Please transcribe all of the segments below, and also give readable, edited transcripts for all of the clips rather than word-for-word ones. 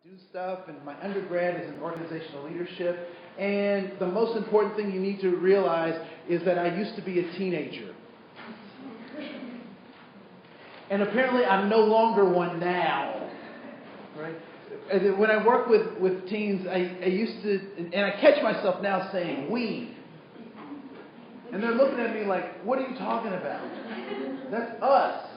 do stuff, and my undergrad is in organizational leadership. And the most important thing you need to realize is that I used to be a teenager. And apparently I'm no longer one now. Right? And when I work with teens, I used to, and I catch myself now saying we. And they're looking at me like, what are you talking about? That's us,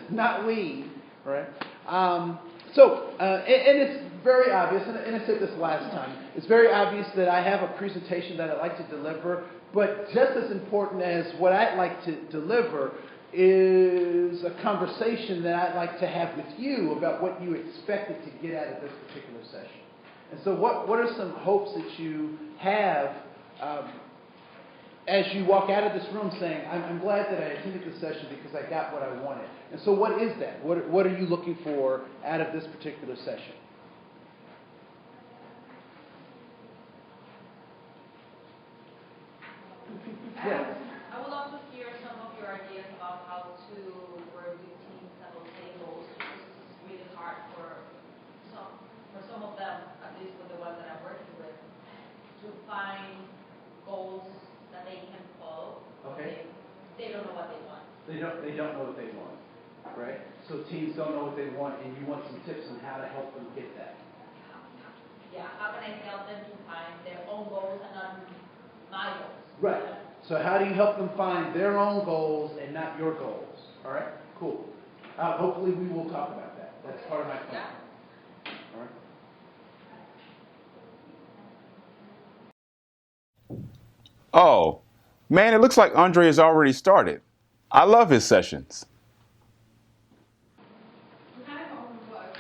not we. Right? And it's very obvious, and I said this last time, it's very obvious that I have a presentation that I'd like to deliver, but just as important as what I'd like to deliver is a conversation that I'd like to have with you about what you expected to get out of this particular session. And so what are some hopes that you have as you walk out of this room saying, I'm glad that I attended this session because I got what I wanted. And so what is that? What are you looking for out of this particular session? Yes. I would love to hear some of your ideas about how to work with teams that will say goals. It's really hard for some of them, at least for the ones that I'm working with, to find goals that they can follow. Okay. They don't know what they want. They don't know what they want, right? So teams don't know what they want, and you want some tips on how to help them get that. Yeah, how can I help them to find their own goals and not my goals? Right. So how do you help them find their own goals and not your goals? All right? Cool. Hopefully we will talk about that. That's part of my plan. Yeah. All right? Oh, man, it looks like Andre has already started. I love his sessions. I'm kind of open book.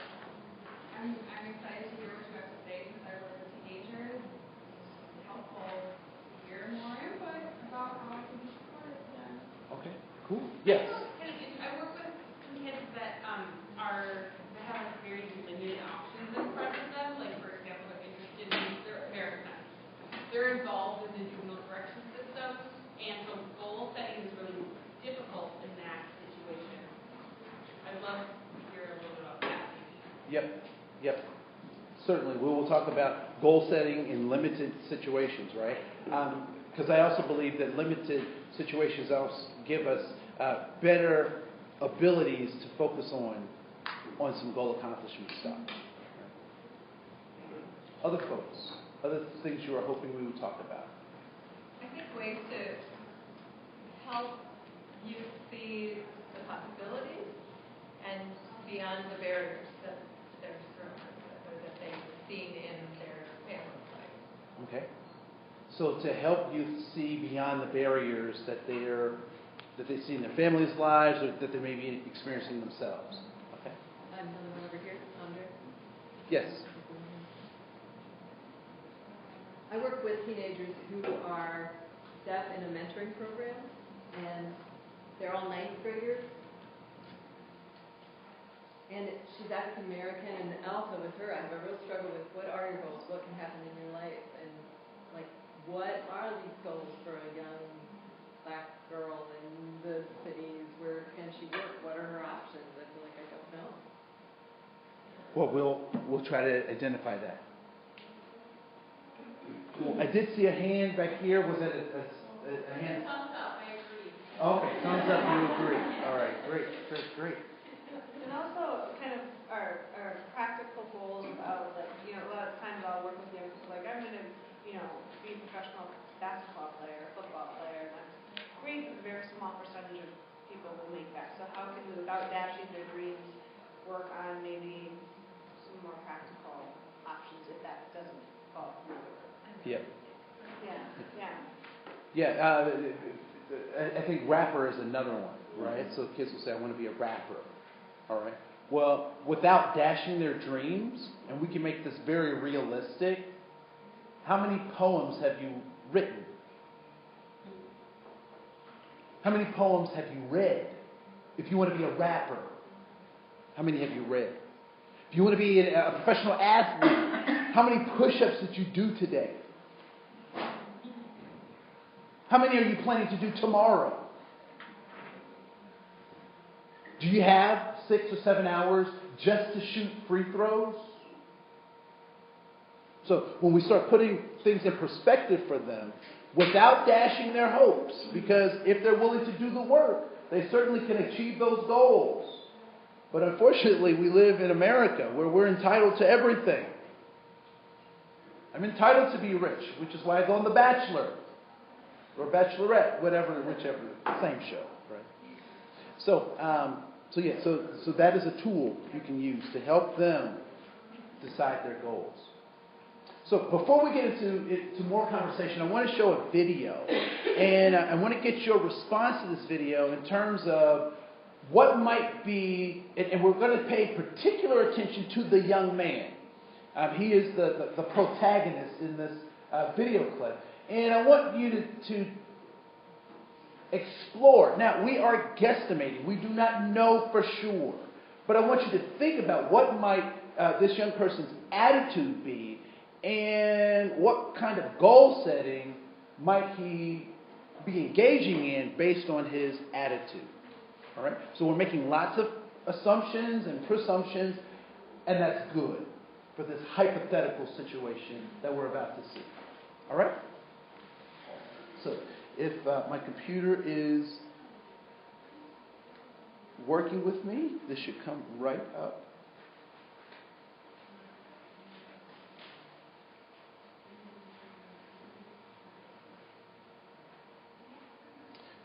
I'm excited to hear what you have to say since I work with teenagers. It's helpful to hear more input about how I can be supportive of them. Okay. Cool. Yes. I work with some kids that that have like very limited options in front of them. Like for example, they're interested in they're American. They're involved in the juvenile correction system, and so goal setting is really difficult in that situation. I'd love to hear a little bit about that. Yep. Certainly. We will talk about goal setting in limited situations, right? Because I also believe that limited situations also give us better abilities to focus on some goal accomplishment stuff. Other folks, other things you are hoping we would talk about. I think ways to help you see the possibilities and beyond the barriers that they're surrounded with or that they've seen in their family life. Okay. So to help you see beyond the barriers that they see in their families' lives or that they may be experiencing themselves. Okay. Another one over here, Andre. Yes. I work with teenagers who are deaf in a mentoring program, and they're all ninth graders. And she's African American, and also with her, I have a real struggle with what are your goals, what can happen in your life, and like what are these goals for a young black girl in the cities? Where can she work? What are her options? I feel like I don't know. Well, we'll try to identify that. Cool. I did see a hand back here. Was it a hand? Thumbs up, I agree. Okay, thumbs up. You agree. All right, great. And also kind of our practical goals about like, a lot of times I'll work with young people like I'm gonna, be a professional basketball player, football player, and that's great, but a very small percentage of people will make that. So how can we, without dashing their dreams, work on maybe some more practical options if that doesn't fall through? Yep. Yeah. I think rapper is another one, right? So kids will say, I want to be a rapper. All right. Well, without dashing their dreams, and we can make this very realistic, how many poems have you written? How many poems have you read? If you want to be a rapper, how many have you read? If you want to be a professional athlete, how many push-ups did you do today? How many are you planning to do tomorrow? Do you have 6 or 7 hours just to shoot free throws? So when we start putting things in perspective for them, without dashing their hopes, because if they're willing to do the work, they certainly can achieve those goals. But unfortunately, we live in America where we're entitled to everything. I'm entitled to be rich, which is why I go on The Bachelor or Bachelorette, whichever, same show, right? So that is a tool you can use to help them decide their goals. So before we get into more conversation, I want to show a video, and I want to get your response to this video in terms of what might be, and we're going to pay particular attention to the young man. He is the protagonist in this video clip. And I want you to explore. Now, we are guesstimating. We do not know for sure. But I want you to think about what might this young person's attitude be, and what kind of goal setting might he be engaging in based on his attitude. All right? So we're making lots of assumptions and presumptions, and that's good for this hypothetical situation that we're about to see. All right? So if my computer is working with me, this should come right up.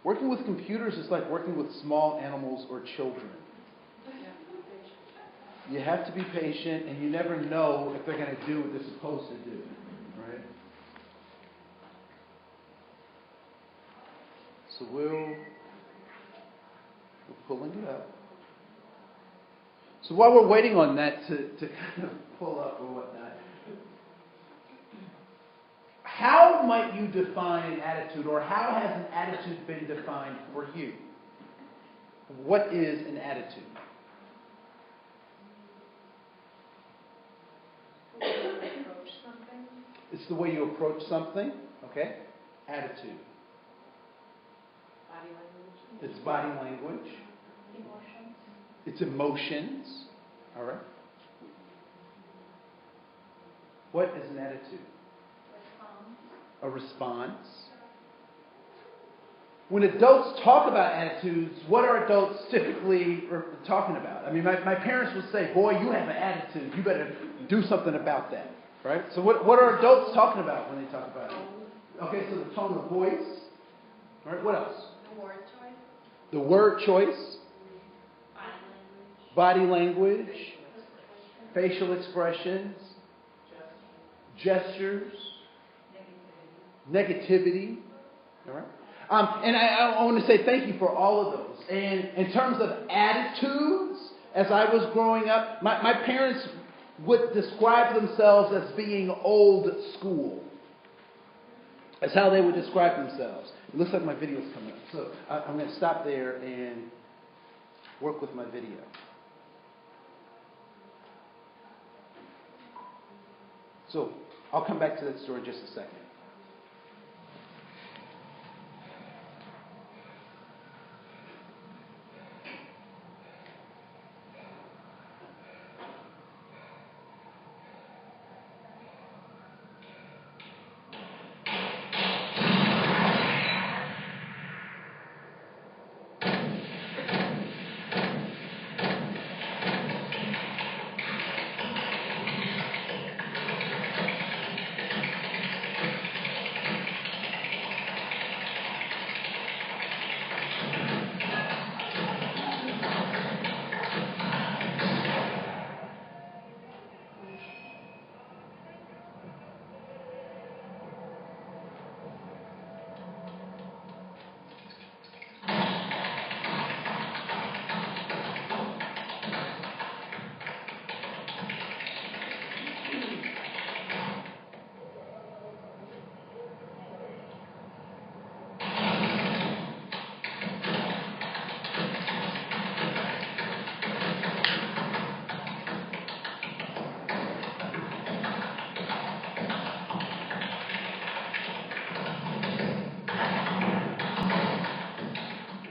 Working with computers is like working with small animals or children. You have to be patient, and you never know if they're going to do what they're supposed to do, right? So we're pulling it up. So while we're waiting on that to kind of pull up or whatnot, how might you define an attitude, or how has an attitude been defined for you? What is an attitude? Approach something. It's the way you approach something, okay? Attitude. Body language. It's body language. Emotions. It's emotions, all right? What is an attitude? Response. A response. When adults talk about attitudes, what are adults typically talking about? I mean, my parents would say, boy, you have an attitude. You better do something about that. Right? So what are adults talking about when they talk about it? Okay, so the tone of voice. All right, what else? The word choice. The word choice. Body language. Body language. Facial expressions. Gestures. Negativity. All right? And I want to say thank you for all of those. And in terms of attitudes, as I was growing up, my parents would describe themselves as being old school. That's how they would describe themselves. It looks like my video's coming up. So I'm going to stop there and work with my video. So I'll come back to that story in just a second.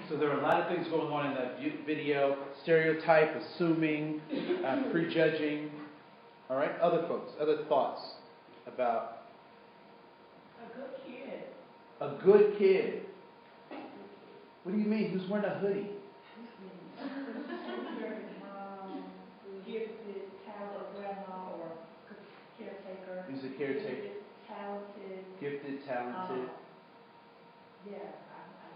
So there are a lot of things going on in that video. Stereotype, assuming, prejudging. All right? Other folks, other thoughts. about A good kid. a good kid? What do you mean? Who's wearing a hoodie? Gifted, talented grandma or caretaker. Who's a caretaker? Talented. Gifted, talented. Yeah, I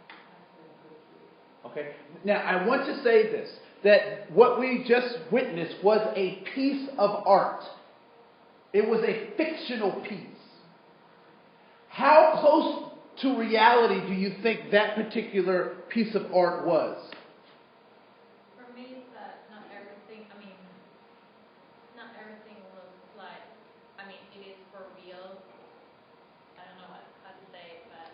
said a good kid. Okay. Now, I want to say this, that what we just witnessed was a piece of art. It was a fictional piece. How close to reality do you think that particular piece of art was? For me, it's that not everything, not everything looks like, it is for real. I don't know how to say it, but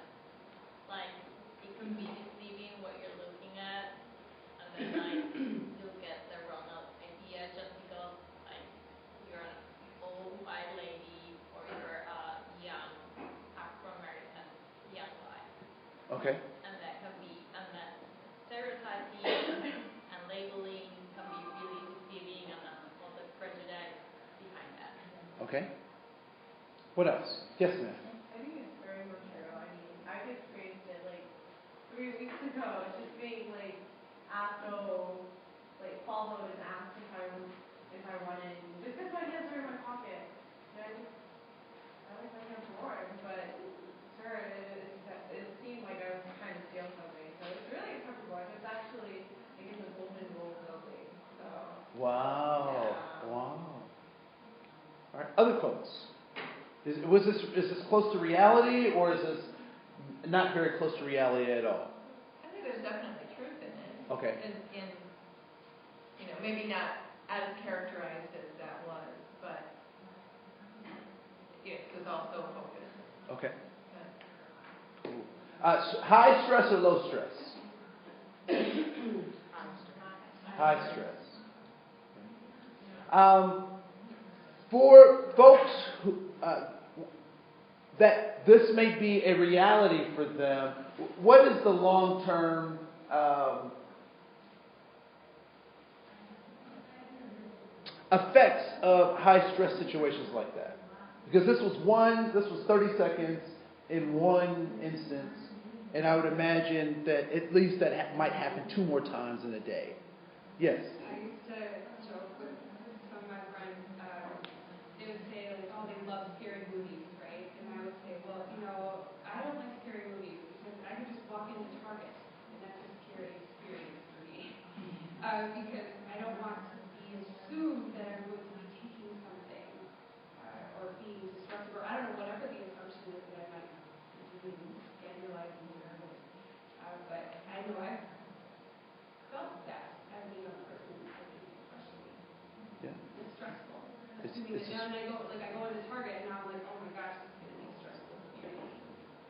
like, it can be deceiving what you're looking at, and then like, you'll get the wrong idea just because like, you're an old white lady or you're a young Afro-American young guy. Okay. And that can be, and that stereotyping and labeling can be really deceiving, and all the prejudice behind that. Okay. What else? Yes, ma'am. I think it's very material. I experienced it like 3 weeks ago, just being like asked called out and asked if I wanted, just because my hands were in my pocket. And I like my hands warm, but sure, it seemed like I was trying to steal something. So it's really uncomfortable. And it's actually like in the Golden Rule building. So Wow. yeah. Wow. All right. Other quotes. Is this close to reality, or is this not very close to reality at all? I think there's definitely truth in it. Okay. In maybe not as characterized as that was, but it was also focused. Okay. But Cool. High stress or low stress? High stress. For folks who, that this may be a reality for them, what is the long-term effects of high-stress situations like that? Because this was 30 seconds in one instance, and I would imagine that at least that might happen 2 more times in a day. Yes? I used to joke with some of my friends, they would say, like, oh, they love scary movies, right? And I would say, well, I don't like scary movies because I could just walk into Target, and that's a scary experience for me. Because I don't want to be assumed that I'm going to be taking something, or being destructive, or I don't know, whatever the assumption is that I might be doing, scandalizing or nervous. But I know I've felt that as a young person, I think, especially. Yeah. It's stressful. It's Now I go into Target and now I'm like, oh my gosh, this is going to be a stressful experience.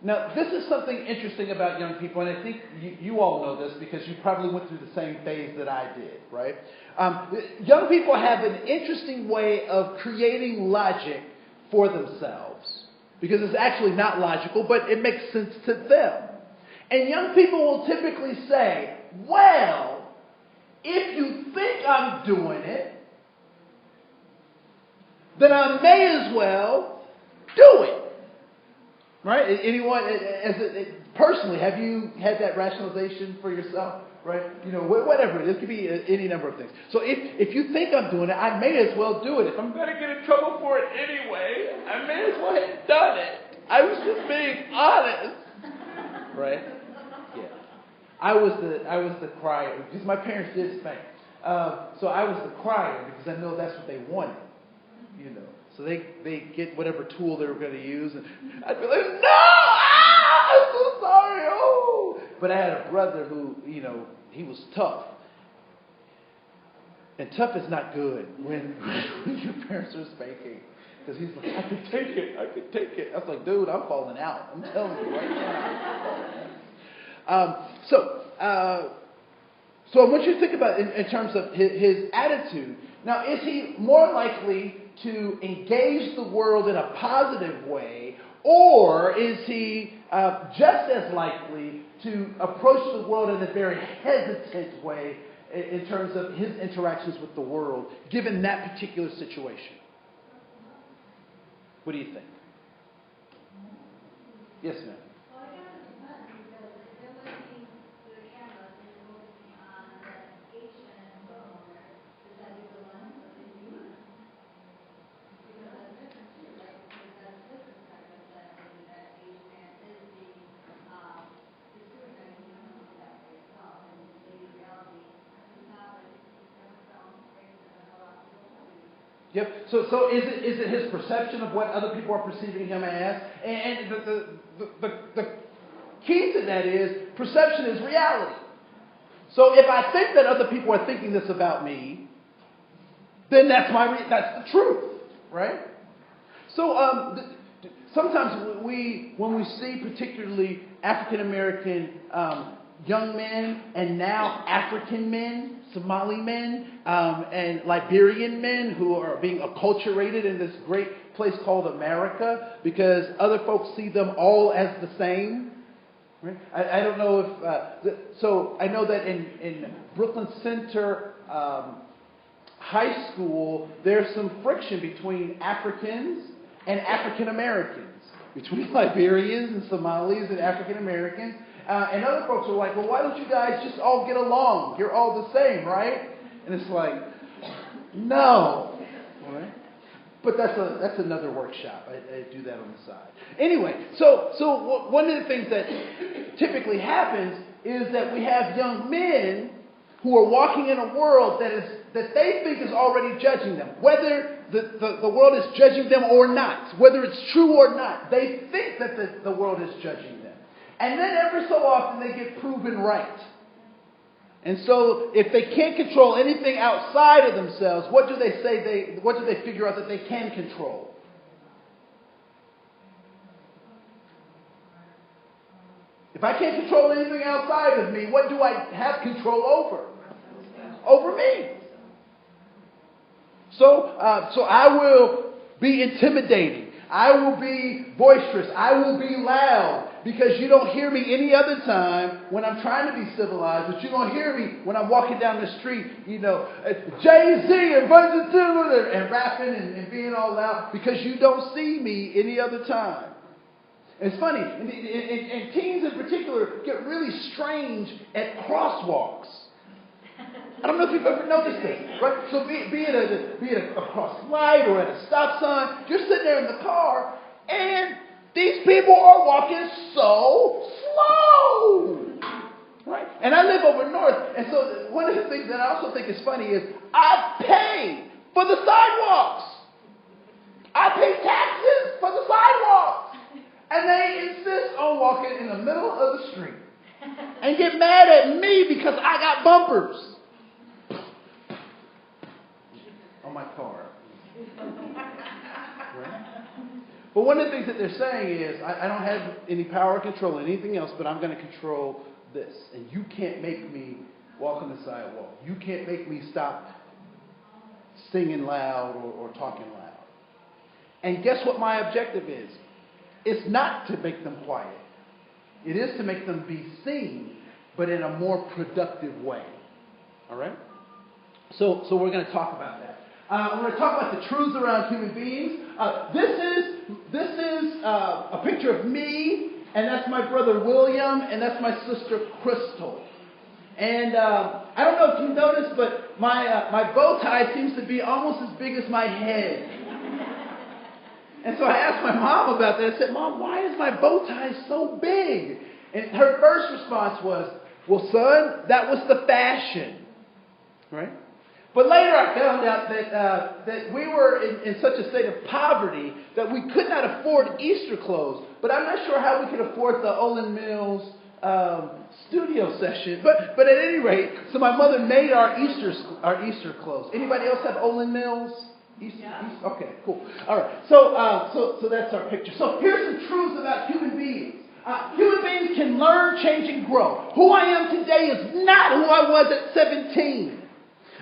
Now, this is something interesting about young people, and I think you all know this because you probably went through the same phase that I did, right? Young people have an interesting way of creating logic for themselves because it's actually not logical, but it makes sense to them. And young people will typically say, well, if you think I'm doing it, then I may as well do it. Right? Anyone, personally, have you had that rationalization for yourself? Right? Whatever it is. It could be any number of things. So if you think I'm doing it, I may as well do it. If I'm going to get in trouble for it anyway, I may as well have done it. I was just being honest. Right? Yeah. I was the crier because my parents did spank. So I was the crier because I know that's what they wanted. So they get whatever tool they were going to use, and I'd be like, no, I'm so sorry, oh. But I had a brother who, he was tough. And tough is not good when your parents are spanking. Because he's like, I can take it. I was like, dude, I'm falling out. I'm telling you right now. So I want you to think about it in terms of his attitude. Now, is he more likely to engage the world in a positive way, or is he just as likely to approach the world in a very hesitant way in terms of his interactions with the world, given that particular situation? What do you think? Yes, ma'am. Well, I guess it depends because if you're looking through the camera and you're looking on that Asian photo there, is that the lens of the human? Because that's different too, right? Because that's his perspective that maybe that Asian man is the suicide human of that way itself. And maybe reality is not like different films, races, and a lot of people. Yep. So is it his perception of what other people are perceiving him as? And the key to that is perception is reality. So if I think that other people are thinking this about me, then that's the truth, right? So sometimes when we see particularly African American young men and now African men, Somali men, and Liberian men who are being acculturated in this great place called America because other folks see them all as the same. Right? I don't know if so. I know that in Brooklyn Center High School, there's some friction between Africans and African Americans, between Liberians and Somalis and African Americans. And other folks are like, well, why don't you guys just all get along? You're all the same, right? And it's like, no. All right? But that's another workshop. I do that on the side. Anyway, so one of the things that typically happens is that we have young men who are walking in a world that they think is already judging them, whether the world is judging them or not, whether it's true or not. They think that the world is judging them. And then every so often they get proven right. And so if they can't control anything outside of themselves, what do they say? What do they figure out that they can control? If I can't control anything outside of me, what do I have control over? Over me. So I will be intimidating. I will be boisterous. I will be loud. Because you don't hear me any other time when I'm trying to be civilized, but you're going to hear me when I'm walking down the street, Jay-Z and and rapping and being all loud because you don't see me any other time. It's funny, and teens in particular get really strange at crosswalks. I don't know if you've ever noticed this, right? So be it a cross light or at a stop sign, you're sitting there in the car and these people are walking so slow, right? And I live over north, and so one of the things that I also think is funny is I pay for the sidewalks. I pay taxes for the sidewalks, and they insist on walking in the middle of the street and get mad at me because I got bumpers on my car. Right? But one of the things that they're saying is, I don't have any power or control anything else, but I'm going to control this. And you can't make me walk on the sidewalk. You can't make me stop singing loud or talking loud. And guess what my objective is? It's not to make them quiet. It is to make them be seen, but in a more productive way. All right? So we're going to talk about that. We're going to talk about the truths around human beings. This is a picture of me, and that's my brother William, and that's my sister Crystal. And I don't know if you noticed, but my bow tie seems to be almost as big as my head. And so I asked my mom about that. I said, Mom, why is my bow tie so big? And her first response was, well, son, that was the fashion. Right? But later I found out that we were in such a state of poverty that we could not afford Easter clothes. But I'm not sure how we could afford the Olin Mills studio session. But at any rate, so my mother made our Easter clothes. Anybody else have Olin Mills? Easter? Okay, cool. All right. So that's our picture. So here's some truths about human beings. Human beings can learn, change, and grow. Who I am today is not who I was at 17.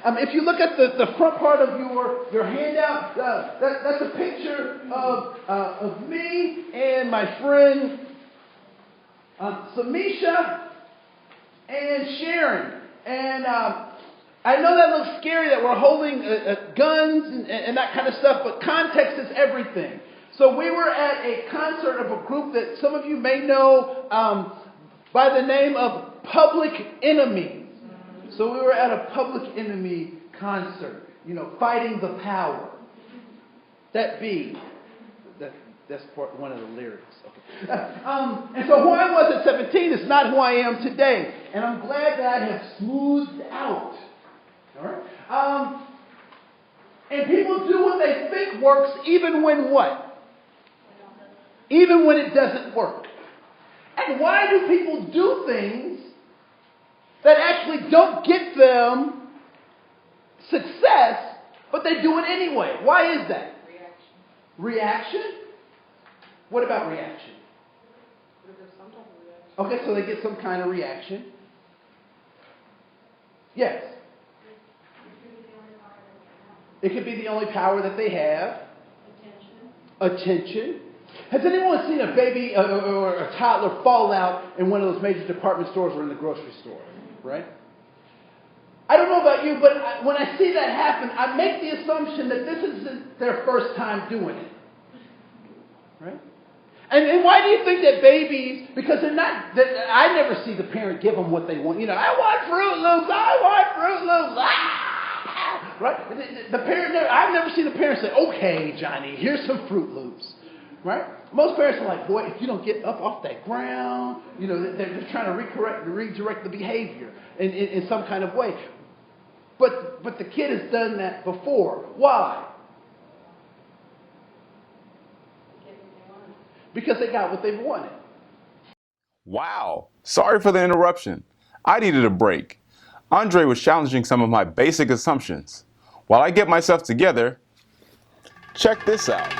If you look at the front part of your handout, that's a picture of me and my friend Samisha and Sharon. And I know that looks scary that we're holding guns and that kind of stuff, but context is everything. So we were at a concert of a group that some of you may know by the name of Public Enemy. So we were at a Public Enemy concert, fighting the power. That's one of the lyrics. Okay. And so who I was at 17 is not who I am today. And I'm glad that I have smoothed out. All right? And people do what they think works even when what? Even when it doesn't work. And why do people do things that actually don't get them success, but they do it anyway? Why is that? Reaction? What about reaction? Okay, so they get some kind of reaction. Yes. It could be the only power that they have. Attention. Has anyone seen a baby or a toddler fall out in one of those major department stores or in the grocery store? Right? I don't know about you, but when I see that happen, I make the assumption that this isn't their first time doing it. Right? And why do you think that babies, because they're not, I never see the parent give them what they want. I want Fruit Loops, ah! Right? The parent, I've never seen a parent say, okay, Johnny, here's some Fruit Loops. Right? Most parents are like, boy, if you don't get up off that ground, they're just trying to redirect the behavior in some kind of way. But the kid has done that before. Why? Because they got what they wanted. Wow. Sorry for the interruption. I needed a break. Andre was challenging some of my basic assumptions. While I get myself together, check this out.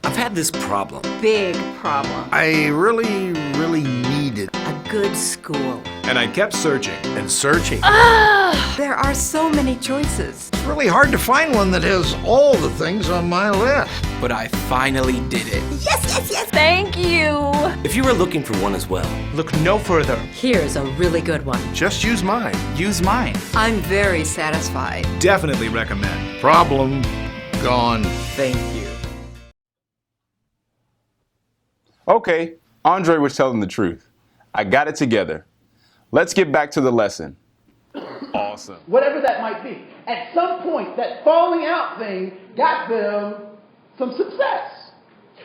I've had this problem. Big problem. I really needed A good school. And I kept searching. and searching. There are so many choices. It's really hard to find one that has all the things on my list. But I finally did it. Yes. Thank you. If you are looking for one as well, look no further. Here's a really good one. Just use mine. Use mine. I'm very satisfied. Definitely recommend. Problem gone. Thank you. Okay, Andre was telling the truth. I got it together. Let's get back to the lesson. Awesome. Whatever that might be. At some point, that falling out thing got them some success.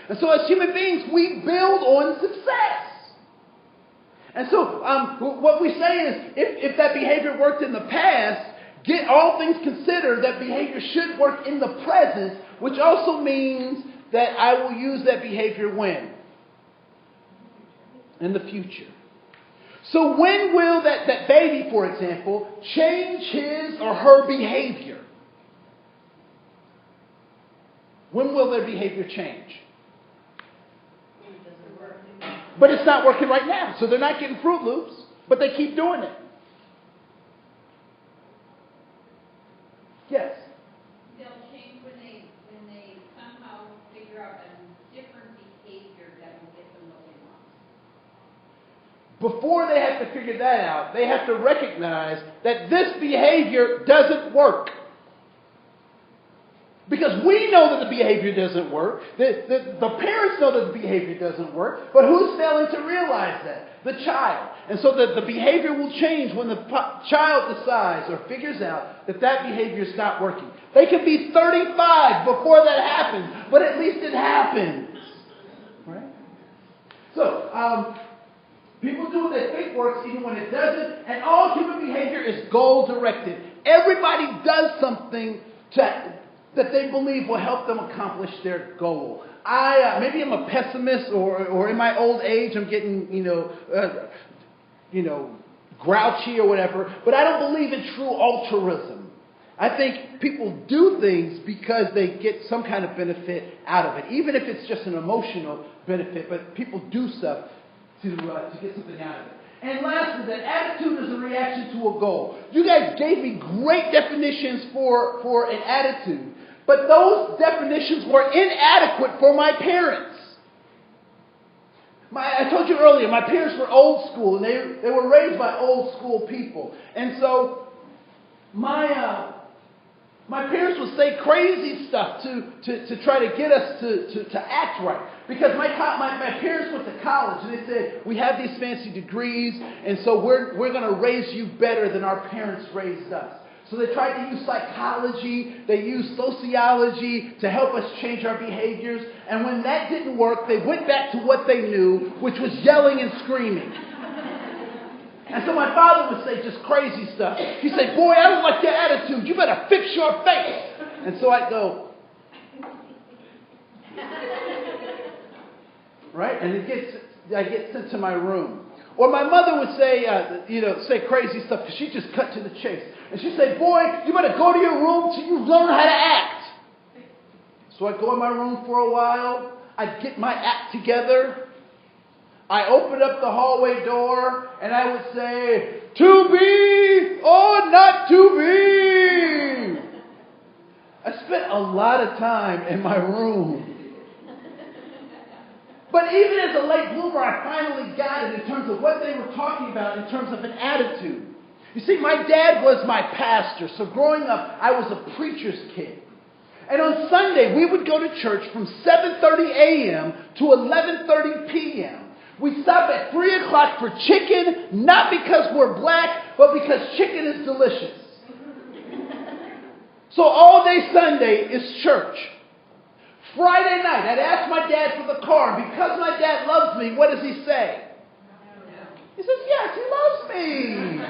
And so as human beings, we build on success. And so what we say is, if that behavior worked in the past, get all things considered, that behavior should work in the present, which also means that I will use that behavior when? In the future. So when will that baby, for example, change his or her behavior? When will their behavior change? But it's not working right now. So they're not getting Fruit Loops, but they keep doing it. Yes? They'll change when they somehow figure out a different behavior that will get them what they want. Before they have to figure that out, they have to recognize that this behavior doesn't work. Because we know that the behavior doesn't work. The parents know that the behavior doesn't work. But who's failing to realize that? The child. And so the behavior will change when the child decides or figures out that behavior is not working. They could be 35 before that happens, but at least it happens. Right? So, people do what they think works even when it doesn't. And all human behavior is goal-directed. Everybody does something that they believe will help them accomplish their goal. Maybe I'm a pessimist, or in my old age I'm getting grouchy or whatever. But I don't believe in true altruism. I think people do things because they get some kind of benefit out of it, even if it's just an emotional benefit. But people do stuff to get something out of it. And lastly, that attitude is a reaction to a goal. You guys gave me great definitions for an attitude, but those definitions were inadequate for my parents. I told you earlier, my parents were old school, and they were raised by old school people. And so my parents would say crazy stuff to try to get us to act right. Because my parents went to college, and they said, we have these fancy degrees, and so we're going to raise you better than our parents raised us. So they tried to use psychology, they used sociology to help us change our behaviors. And when that didn't work, they went back to what they knew, which was yelling and screaming. And so my father would say just crazy stuff. He'd say, boy, I don't like your attitude. You better fix your face. And so I'd go, right? And I get sent to my room. Or my mother would say, say crazy stuff because she just cut to the chase. And she'd say, boy, you better go to your room till you learn how to act. So I'd go in my room for a while. I'd get my act together. I opened up the hallway door and I would say, to be or not to be. I spent a lot of time in my room. But even as a late bloomer, I finally got it in terms of what they were talking about in terms of an attitude. You see, my dad was my pastor, so growing up, I was a preacher's kid. And on Sunday, we would go to church from 7:30 a.m. to 11:30 p.m. We stop at 3 o'clock for chicken, not because we're black, but because chicken is delicious. So all day Sunday is church. Friday night, I'd ask my dad for the car. And because my dad loves me, what does he say? He says, yes, he loves me.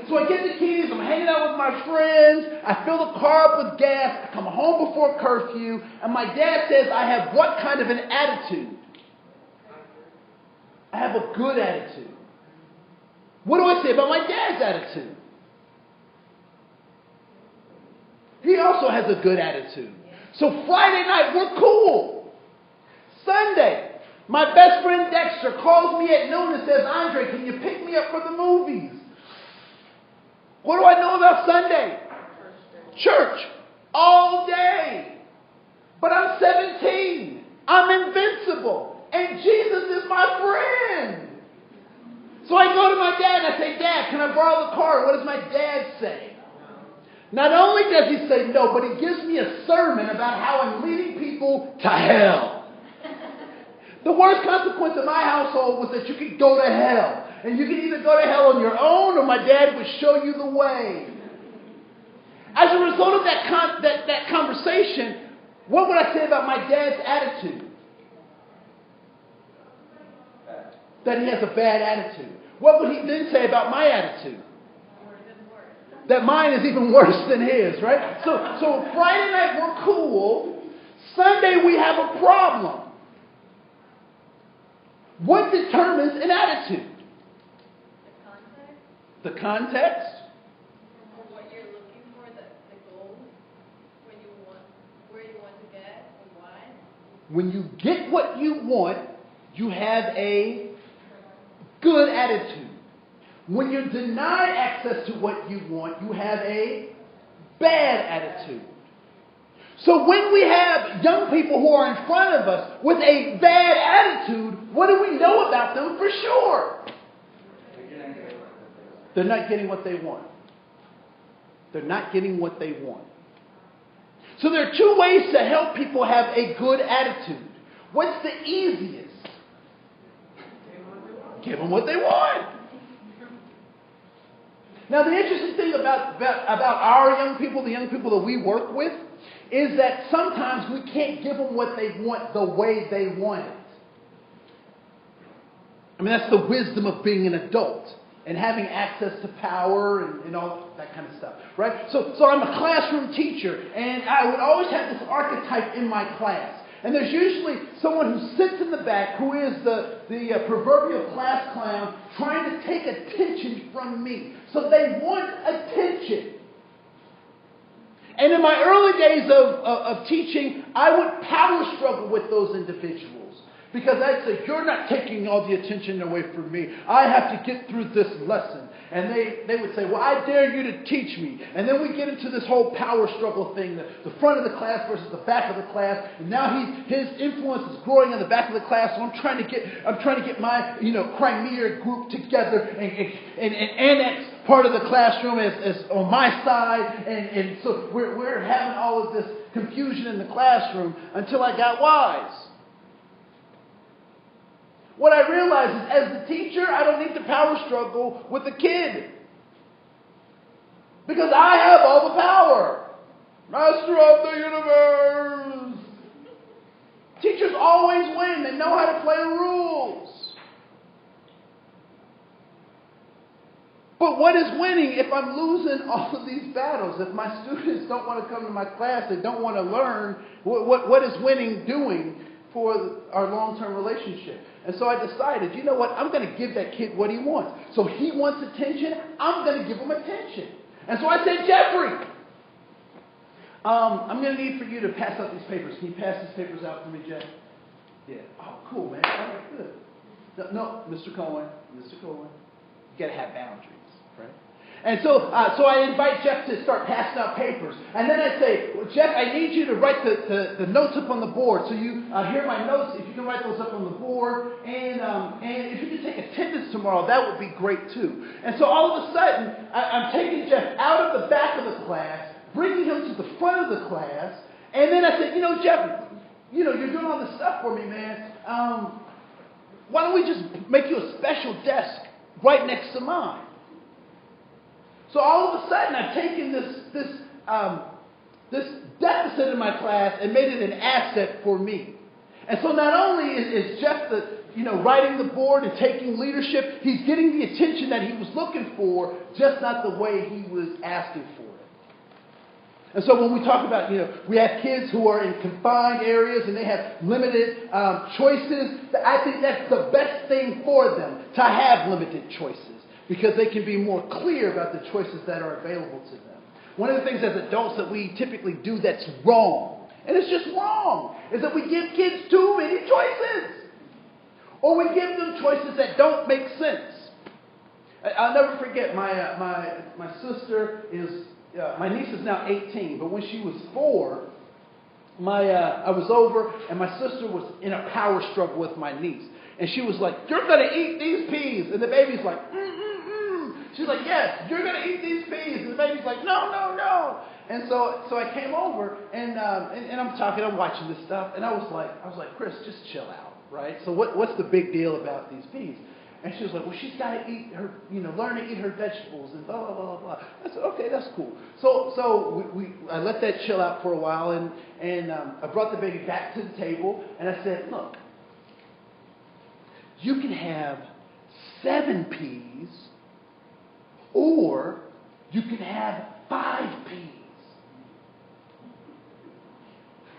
So I get the keys. I'm hanging out with my friends. I fill the car up with gas. I come home before curfew. And my dad says I have what kind of an attitude? I have a good attitude. What do I say about my dad's attitude? He also has a good attitude. So Friday night, we're cool. Sunday, my best friend Dexter calls me at noon and says, Andre, can you pick me up for the movies? What do I know about Sunday? Church. All day. But I'm 17. I'm invincible. And Jesus is my friend. So I go to my dad and I say, Dad, can I borrow the car? What does my dad say? Not only does he say no, but he gives me a sermon about how I'm leading people to hell. The worst consequence of my household was that you could go to hell. And you could either go to hell on your own or my dad would show you the way. As a result of that conversation, what would I say about my dad's attitude? That he has a bad attitude. What would he then say about my attitude? That mine is even worse than his, right? So Friday night we're cool. Sunday we have a problem. What determines an attitude? The context. What you're looking for, the goal, where you want to get, and why. When you get what you want, you have a good attitude. When you're denied access to what you want, you have a bad attitude. So when we have young people who are in front of us with a bad attitude, what do we know about them for sure? They're not getting what they want. They're not getting what they want. So there are two ways to help people have a good attitude. What's the easiest? Give them what they want. Now, the interesting thing about our young people, the young people that we work with, is that sometimes we can't give them what they want the way they want it. I mean, that's the wisdom of being an adult and having access to power and all that kind of stuff, right? So I'm a classroom teacher, and I would always have this archetype in my class. And there's usually someone who sits in the back who is the proverbial class clown trying to take attention from me. So they want attention. And in my early days of teaching, I would power struggle with those individuals. Because I'd say, you're not taking all the attention away from me. I have to get through this lesson. And they would say, well, I dare you to teach me. And then we get into this whole power struggle thing, the front of the class versus the back of the class. And now his influence is growing in the back of the class. So I'm trying to get my Crimea group together and annex part of the classroom as on my side. And so we're having all of this confusion in the classroom until I got wise. What I realized is, as the teacher, I don't need to power struggle with the kid. Because I have all the power. Master of the universe. Teachers always win. They know how to play the rules. But what is winning if I'm losing all of these battles? If my students don't want to come to my class, they don't want to learn, what is winning doing for our long-term relationship? And so I decided, you know what? I'm going to give that kid what he wants. So he wants attention. I'm going to give him attention. And so I said, Jeffrey, I'm going to need for you to pass out these papers. Can you pass these papers out for me, Jeff? Yeah. Oh, cool, man. All right, good. No, Mr. Koen, you got to have boundaries, right? And so I invite Jeff to start passing out papers. And then I say, well, Jeff, I need you to write the notes up on the board. So you hear my notes. If you can write those up on the board. And if you can take attendance tomorrow, that would be great too. And so all of a sudden, I'm taking Jeff out of the back of the class, bringing him to the front of the class. And then I said, Jeff, you're doing all this stuff for me, man. Why don't we just make you a special desk right next to mine? So all of a sudden, I've taken this deficit in my class and made it an asset for me. And so not only is Jeff writing the board and taking leadership, he's getting the attention that he was looking for, just not the way he was asking for it. And so when we talk about, we have kids who are in confined areas and they have limited choices, I think that's the best thing for them, to have limited choices. Because they can be more clear about the choices that are available to them. One of the things as adults that we typically do that's wrong, and it's just wrong, is that we give kids too many choices. Or we give them choices that don't make sense. I'll never forget, my sister my niece is now 18, but when she was 4, I was over, and my sister was in a power struggle with my niece. And she was like, you're going to eat these peas. And the baby's like, She's like, yes, you're going to eat these peas. And the baby's like, no, no, no. And so I came over, and I'm watching this stuff. And I was like, Chris, just chill out, right? So what's the big deal about these peas? And she was like, well, she's got to eat her, learn to eat her vegetables and blah, blah, blah, blah. I said, okay, that's cool. So I let that chill out for a while, and I brought the baby back to the table, and I said, look, you can have 7 peas, or you can have 5 peas.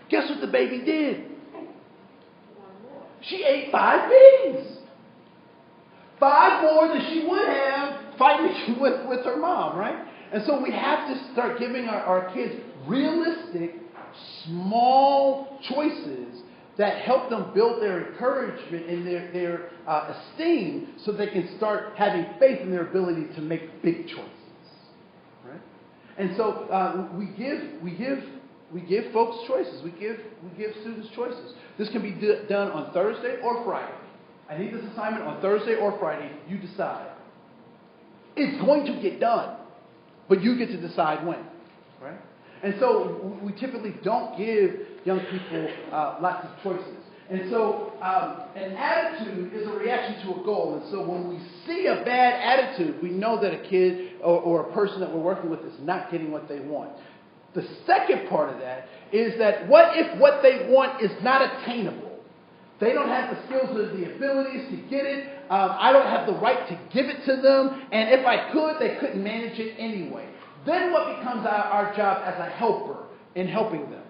Guess what the baby did? She ate 5 peas. 5 more than she would have fighting with her mom, right? And so we have to start giving our kids realistic, small choices that help them build their encouragement and their esteem, so they can start having faith in their ability to make big choices, right? And so we give folks choices. We give students choices. This can be done on Thursday or Friday. I need this assignment on Thursday or Friday. You decide. It's going to get done, but you get to decide when, right? And so we typically don't give young people lots of choices. And so an attitude is a reaction to a goal. And so when we see a bad attitude, we know that a kid or a person that we're working with is not getting what they want. The second part of that is that what if what they want is not attainable? They don't have the skills or the abilities to get it. I don't have the right to give it to them. And if I could, they couldn't manage it anyway. Then what becomes our job as a helper in helping them?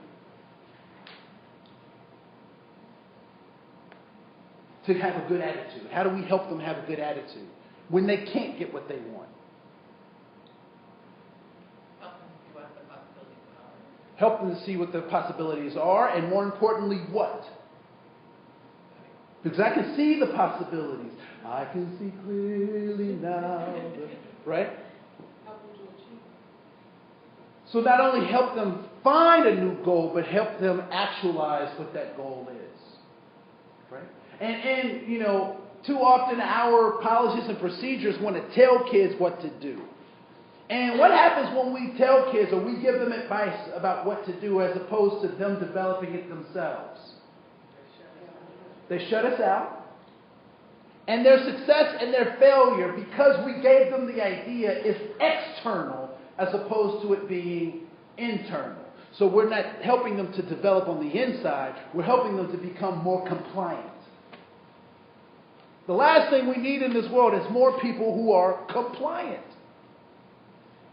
To have a good attitude. How do we help them have a good attitude when they can't get what they want? Help them see what the possibilities help them to see what the possibilities are, and more importantly, what? Because I can see the possibilities. I can see clearly now. Right? So not only help them find a new goal, but help them actualize what that goal is. Right? And you know, too often our policies and procedures want to tell kids what to do. And what happens when we tell kids or we give them advice about what to do as opposed to them developing it themselves? They shut us out. And their success and their failure, because we gave them the idea, is external as opposed to it being internal. So we're not helping them to develop on the inside. We're helping them to become more compliant. The last thing we need in this world is more people who are compliant.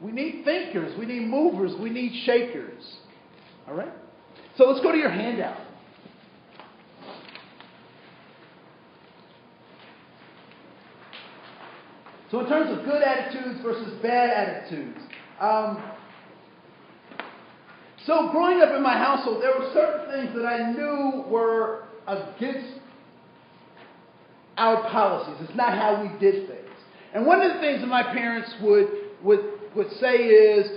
We need thinkers. We need movers. We need shakers. All right? So let's go to your handout. So in terms of good attitudes versus bad attitudes. So growing up in my household, there were certain things that I knew were against our policies. It's not how we did things. And one of the things that my parents would say is,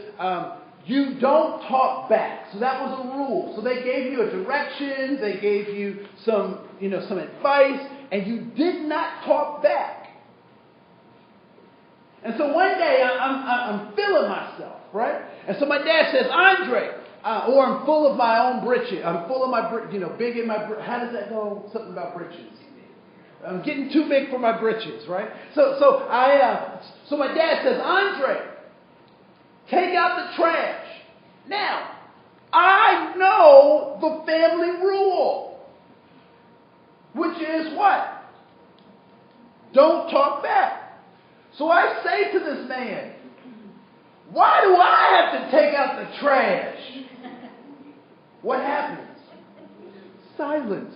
you don't talk back. So that was a rule. So they gave you a direction, they gave you some advice, and you did not talk back. And so one day I'm feeling myself, right? And so my dad says, Andre, or I'm full of my own britches. I'm full of my, big in my, how does that go? Something about britches. I'm getting too big for my britches, right? So my dad says, Andre, take out the trash. Now, I know the family rule, which is what? Don't talk back. So I say to this man, why do I have to take out the trash? What happens? Silence.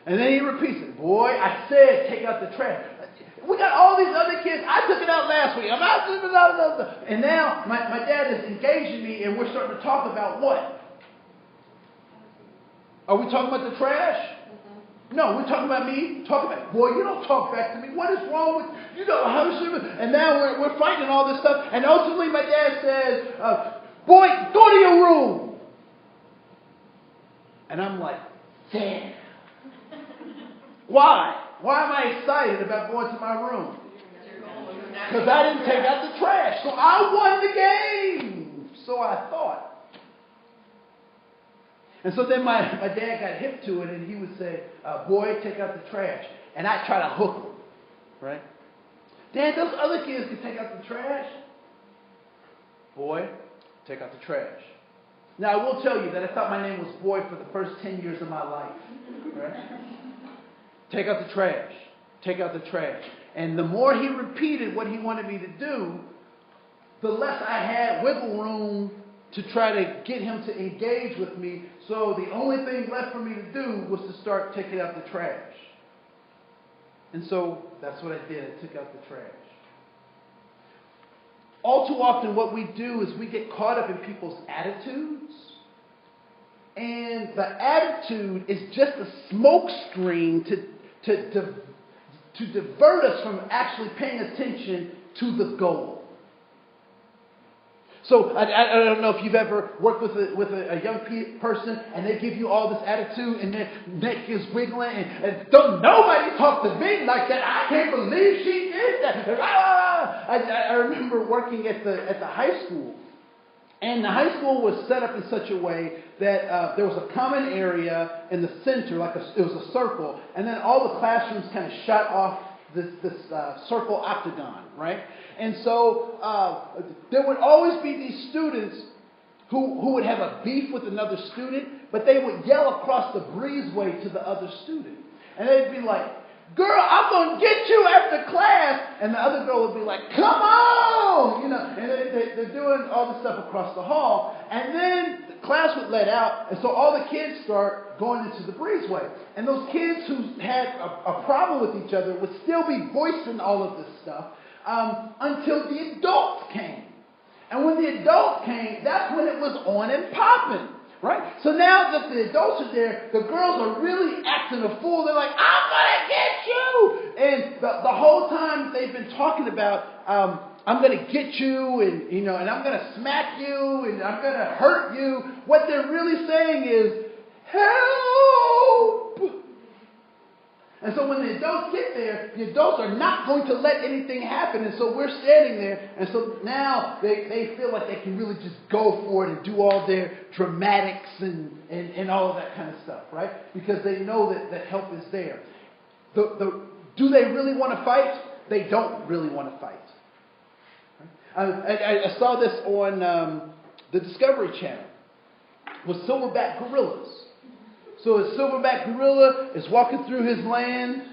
And then he repeats it. Boy, I said take out the trash. We got all these other kids. I took it out last week. And now my dad is engaging me and we're starting to talk about what? Are we talking about the trash? No, we're talking about me. Boy, you don't talk back to me. What is wrong with and now we're fighting all this stuff. And ultimately my dad says, boy, go to your room. And I'm like, damn. Why? Why am I excited about going to my room? Because I didn't take out the trash. So I won the game. So I thought. And so then my dad got hip to it and he would say, boy, take out the trash. And I try to hook him. Right? Dad, those other kids can take out the trash. Boy, take out the trash. Now, I will tell you that I thought my name was Boy for the first 10 years of my life. Right? Take out the trash. Take out the trash. And the more he repeated what he wanted me to do, the less I had wiggle room to try to get him to engage with me. So the only thing left for me to do was to start taking out the trash. And so that's what I did. I took out the trash. All too often what we do is we get caught up in people's attitudes. And the attitude is just a smoke screen to divert us from actually paying attention to the goal. So I don't know if you've ever worked with a young person and they give you all this attitude and their neck is wiggling and don't nobody talk to me like that. I can't believe she did that. I remember working at the high school, and the high school was set up in such a way that there was a common area in the center, it was a circle, and then all the classrooms kind of shot off this circle octagon, right? And so there would always be these students who would have a beef with another student, but they would yell across the breezeway to the other student. And they'd be like, girl, I'm going to get you after class. And the other girl would be like, come on! And they're doing all this stuff across the hall. And then the class would let out, and so all the kids start going into the breezeway. And those kids who had a problem with each other would still be voicing all of this stuff until the adults came. And when the adults came, that's when it was on and popping. Right? So now that the adults are there, the girls are really acting a fool. They're like, I'm going to get you. And the whole time they've been talking about, I'm going to get you, and and I'm going to smack you, and I'm going to hurt you. What they're really saying is, help. And so when the adults get there, the adults are not going to let anything happen. And so we're standing there. And so now they feel like they can really just go for it and do all their dramatics and all of that kind of stuff, right? Because they know that help is there. Do they really want to fight? They don't really want to fight. I saw this on the Discovery Channel with silverback gorillas. So a silverback gorilla is walking through his land,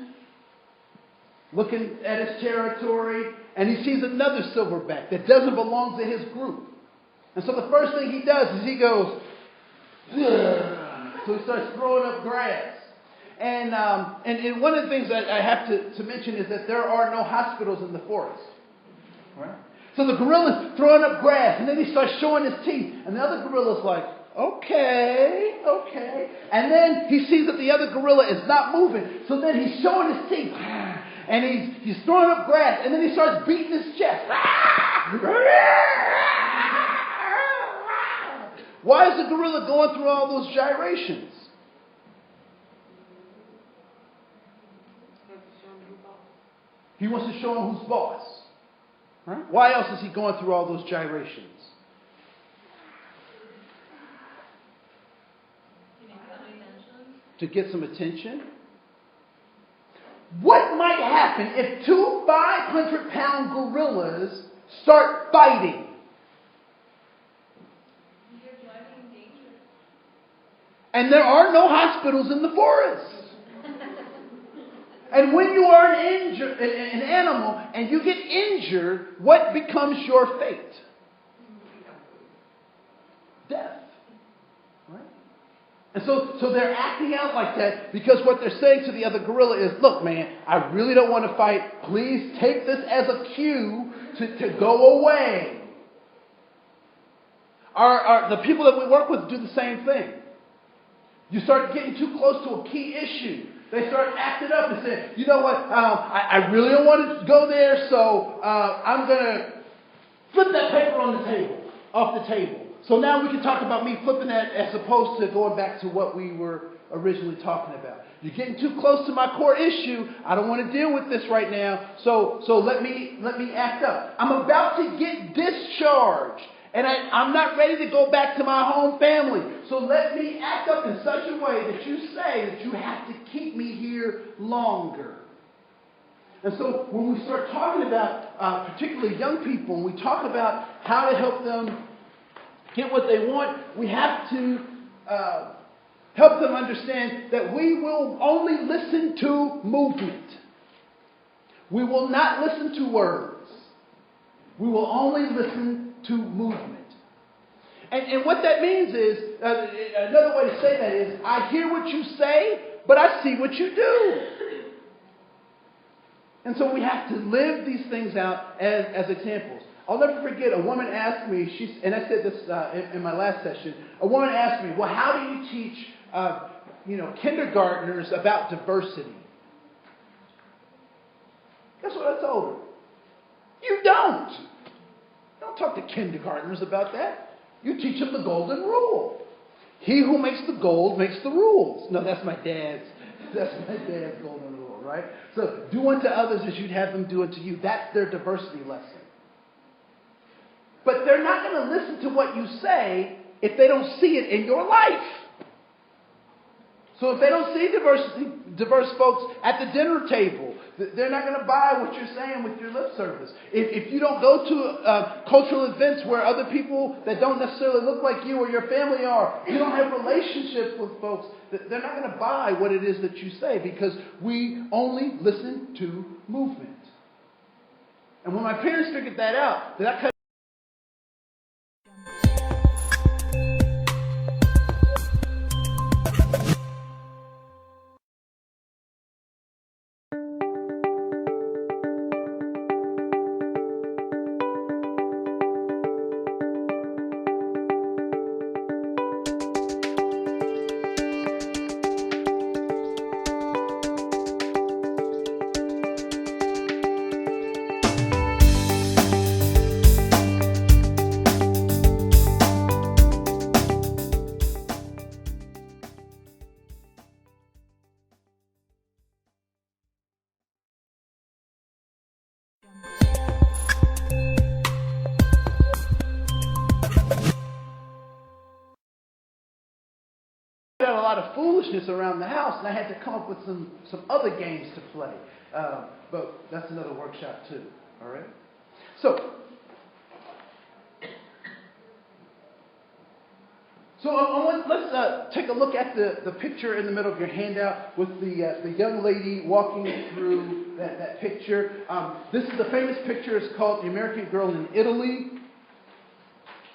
looking at his territory, and he sees another silverback that doesn't belong to his group. And so the first thing he does is he goes, ugh. So he starts throwing up grass. And one of the things that I have to mention is that there are no hospitals in the forest. Right? So the gorilla's throwing up grass, and then he starts showing his teeth. And the other gorilla's like, okay. And then he sees that the other gorilla is not moving. So then he's showing his teeth. And he's throwing up grass. And then he starts beating his chest. Why is the gorilla going through all those gyrations? He wants to show him who's boss. Right? Why else is he going through all those gyrations? To get some attention. What might happen if two 500-pound gorillas start fighting? And there are no hospitals in the forest. And when you are an animal and you get injured, what becomes your fate? Death. Right? And so they're acting out like that because what they're saying to the other gorilla is, look, man, I really don't want to fight. Please take this as a cue to go away. The people that we work with do the same thing. You start getting too close to a key issue. They start acting up and say, you know what, I really don't want to go there, so I'm going to flip that paper off the table. So now we can talk about me flipping that as opposed to going back to what we were originally talking about. You're getting too close to my core issue. I don't want to deal with this right now, so let me act up. I'm about to get discharged. And I'm not ready to go back to my home family. So let me act up in such a way that you say that you have to keep me here longer. And so when we start talking about particularly young people, and we talk about how to help them get what they want, we have to help them understand that we will only listen to movement. We will not listen to words. We will only listen to movement. And what that means is, another way to say that is, I hear what you say, but I see what you do. And so we have to live these things out as examples. I'll never forget, a woman asked me, and I said this in my last session, a woman asked me, well, how do you teach kindergartners about diversity? Guess what I told her? You don't. Don't talk to kindergartners about that. You teach them the golden rule. He who makes the gold makes the rules. No, that's my dad's golden rule, right? So do unto others as you'd have them do unto you. That's their diversity lesson. But they're not going to listen to what you say if they don't see it in your life. So if they don't see diverse folks at the dinner table, they're not going to buy what you're saying with your lip service. If you don't go to cultural events where other people that don't necessarily look like you or your family are, you don't have relationships with folks, they're not going to buy what it is that you say because we only listen to movement. And when my parents figured that out, that kind of I had a lot of foolishness around the house, and I had to come up with some other games to play. But that's another workshop too. All right. So let's take a look at the picture in the middle of your handout with the young lady walking through that picture. This is a famous picture. It's called The American Girl in Italy.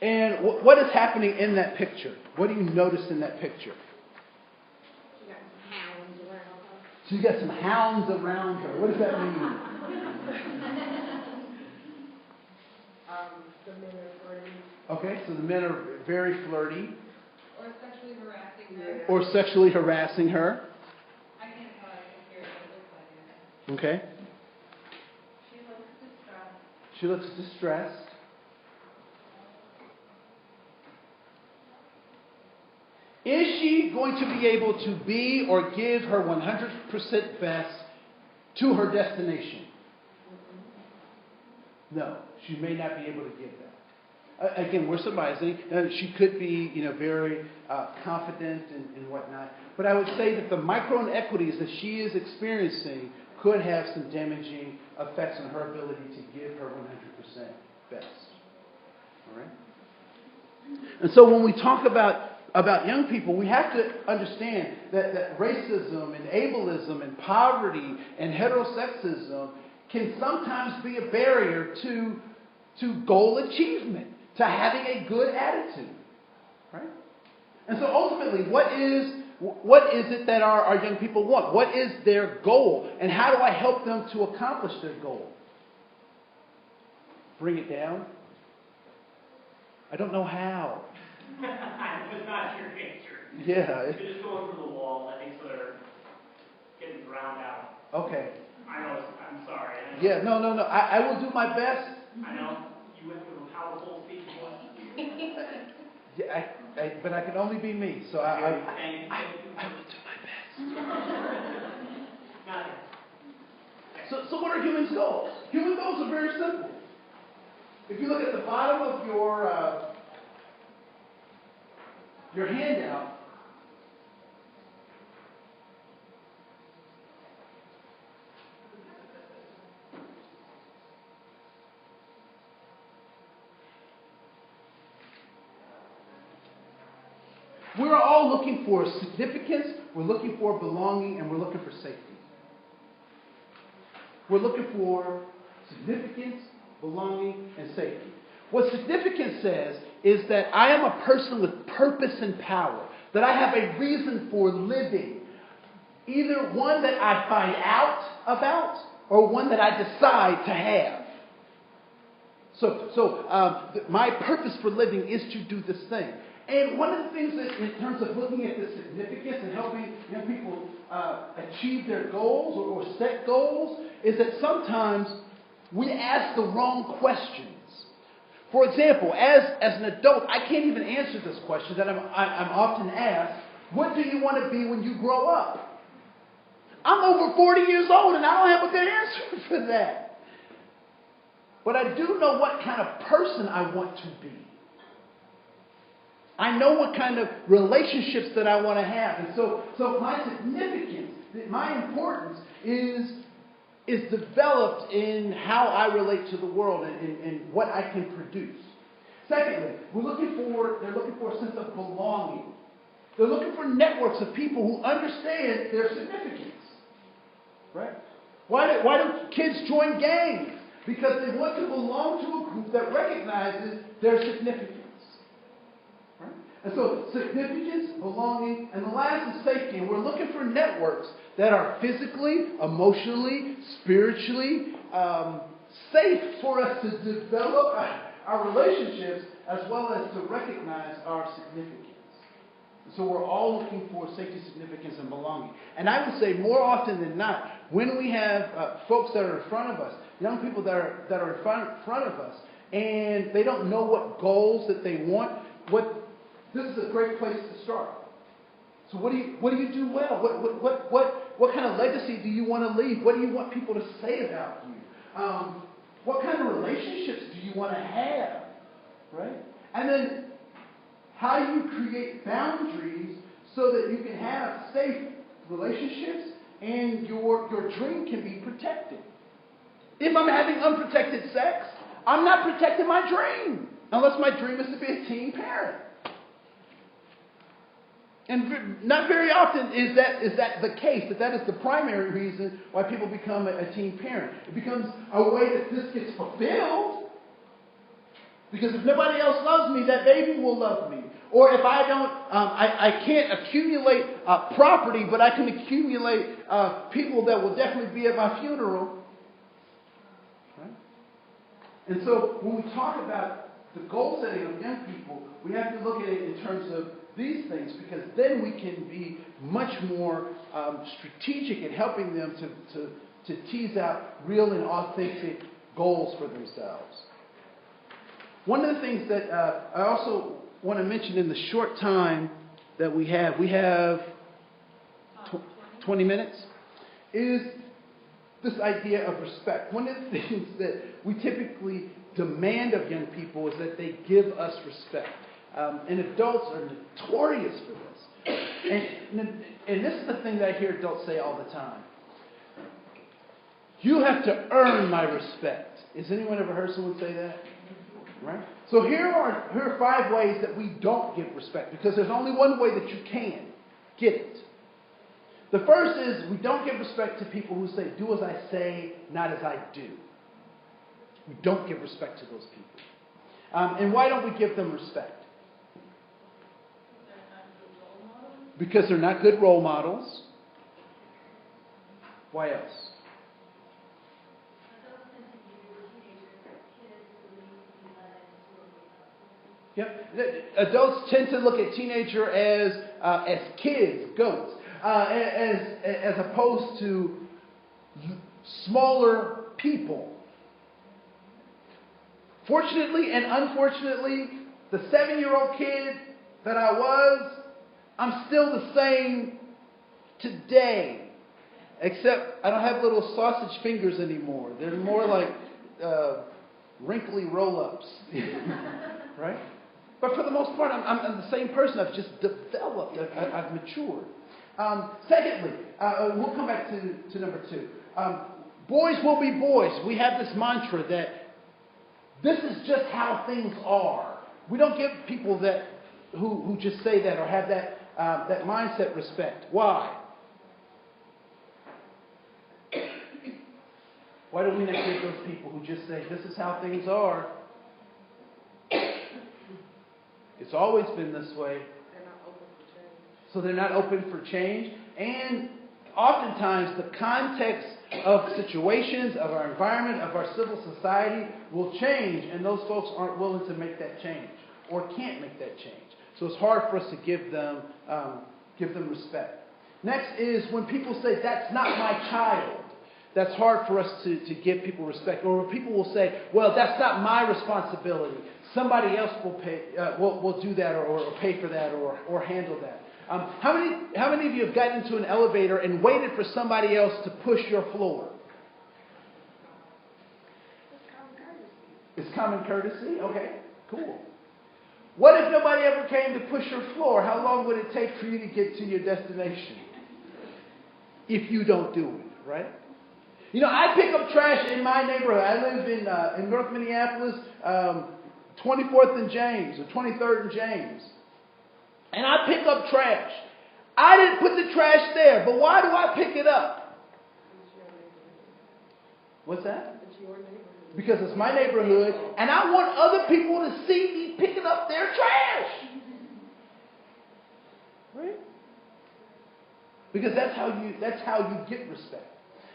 And what is happening in that picture? What do you notice in that picture? So you got some hounds around her. What does that mean? The men are flirty. Okay, so the men are very flirty. Or sexually harassing her. Or sexually harassing her. I can't tell if it looks like it. Okay. She looks distressed. She looks distressed. Is she going to be able to be or give her 100% best to her destination? No, she may not be able to give that. Again, we're surmising. She could be, very confident and whatnot. But I would say that the micro inequities that she is experiencing could have some damaging effects on her ability to give her 100% best. All right? And so when we talk about young people, we have to understand that racism and ableism and poverty and heterosexism can sometimes be a barrier to goal achievement, to having a good attitude. Right? And so ultimately, what is it that our young people want? What is their goal? And how do I help them to accomplish their goal? Bring it down? I don't know how. That's not your answer. Yeah. They're just going for the wall, I think, so they're getting drowned out. Okay. I know, I'm sorry. I know. Yeah, no. I will do my best. I know. You went through a powerful speaking voice. Yeah, but I can only be me, so I will do my best. Nothing. So what are humans' goals? Human goals are very simple. If you look at the bottom of your handout, we're all looking for significance, we're looking for belonging, and we're looking for safety. We're looking for significance, belonging, and safety. What significance says is that I am a person with purpose and power, that I have a reason for living, either one that I find out about or one that I decide to have. So my purpose for living is to do this thing. And one of the things that, in terms of looking at the significance and helping young people achieve their goals or set goals, is that sometimes we ask the wrong questions. For example, as an adult, I can't even answer this question that I'm often asked: what do you want to be when you grow up? I'm over 40 years old and I don't have a good answer for that. But I do know what kind of person I want to be. I know what kind of relationships that I want to have. And so my significance, my importance is developed in how I relate to the world and what I can produce. Secondly, they're looking for a sense of belonging. They're looking for networks of people who understand their significance. Right? Why do kids join gangs? Because they want to belong to a group that recognizes their significance. Right? And so significance, belonging, and the last is safety. And we're looking for networks that are physically, emotionally, spiritually safe for us to develop our relationships as well as to recognize our significance. So we're all looking for safety, significance, and belonging. And I would say more often than not, when we have folks that are in front of us, young people that are in front of us, and they don't know what goals that they want, this is a great place to start. So what do you do well? What kind of legacy do you want to leave? What do you want people to say about you? What kind of relationships do you want to have? Right? And then how you create boundaries so that you can have safe relationships and your dream can be protected. If I'm having unprotected sex, I'm not protecting my dream. Unless my dream is to be a teen parent. And not very often is that the case, that is the primary reason why people become a teen parent. It becomes a way that this gets fulfilled. Because if nobody else loves me, that baby will love me. Or if I don't, I can't accumulate property, but I can accumulate people that will definitely be at my funeral. Right? And so when we talk about the goal setting of young people, we have to look at it in terms of these things, because then we can be much more strategic in helping them to tease out real and authentic goals for themselves. One of the things that I also want to mention in the short time that we have 20 minutes, is this idea of respect. One of the things that we typically demand of young people is that they give us respect. And adults are notorious for this. And this is the thing that I hear adults say all the time. You have to earn my respect. Has anyone ever heard someone say that? Right? So here are 5 ways that we don't give respect, because there's only one way that you can get it. The first is we don't give respect to people who say, do as I say, not as I do. We don't give respect to those people. And why don't we give them respect? Because they're not good role models. Why else? Yep. Adults tend to look at teenager as kids, goats, as opposed to smaller people. Fortunately and unfortunately, the 7-year-old kid that I was, I'm still the same today. Except I don't have little sausage fingers anymore. They're more like wrinkly roll-ups. Right? But for the most part, I'm the same person. I've just developed. I've matured. Secondly, we'll come back to number 2. Boys will be boys. We have this mantra that this is just how things are. We don't give people that who just say that or have that mindset respect. Why? Why do we not give those people who just say, this is how things are? It's always been this way. They're not open for change. So they're not open for change. And oftentimes the context of situations, of our environment, of our civil society will change, and those folks aren't willing to make that change or can't make that change. So it's hard for us to give them respect. Next is when people say, that's not my child. That's hard for us to give people respect. Or when people will say, well, that's not my responsibility. Somebody else will pay, will do that or pay for that or handle that. How many of you have gotten into an elevator and waited for somebody else to push your floor? It's common courtesy? Okay, cool. What if nobody ever came to push your floor? How long would it take for you to get to your destination? If you don't do it, right? You know, I pick up trash in my neighborhood. I live in North Minneapolis, 24th and James, or 23rd and James. And I pick up trash. I didn't put the trash there, but why do I pick it up? What's that? It's your neighborhood. Because it's my neighborhood, and I want other people to see me picking up their trash. Right? Because that's how you get respect.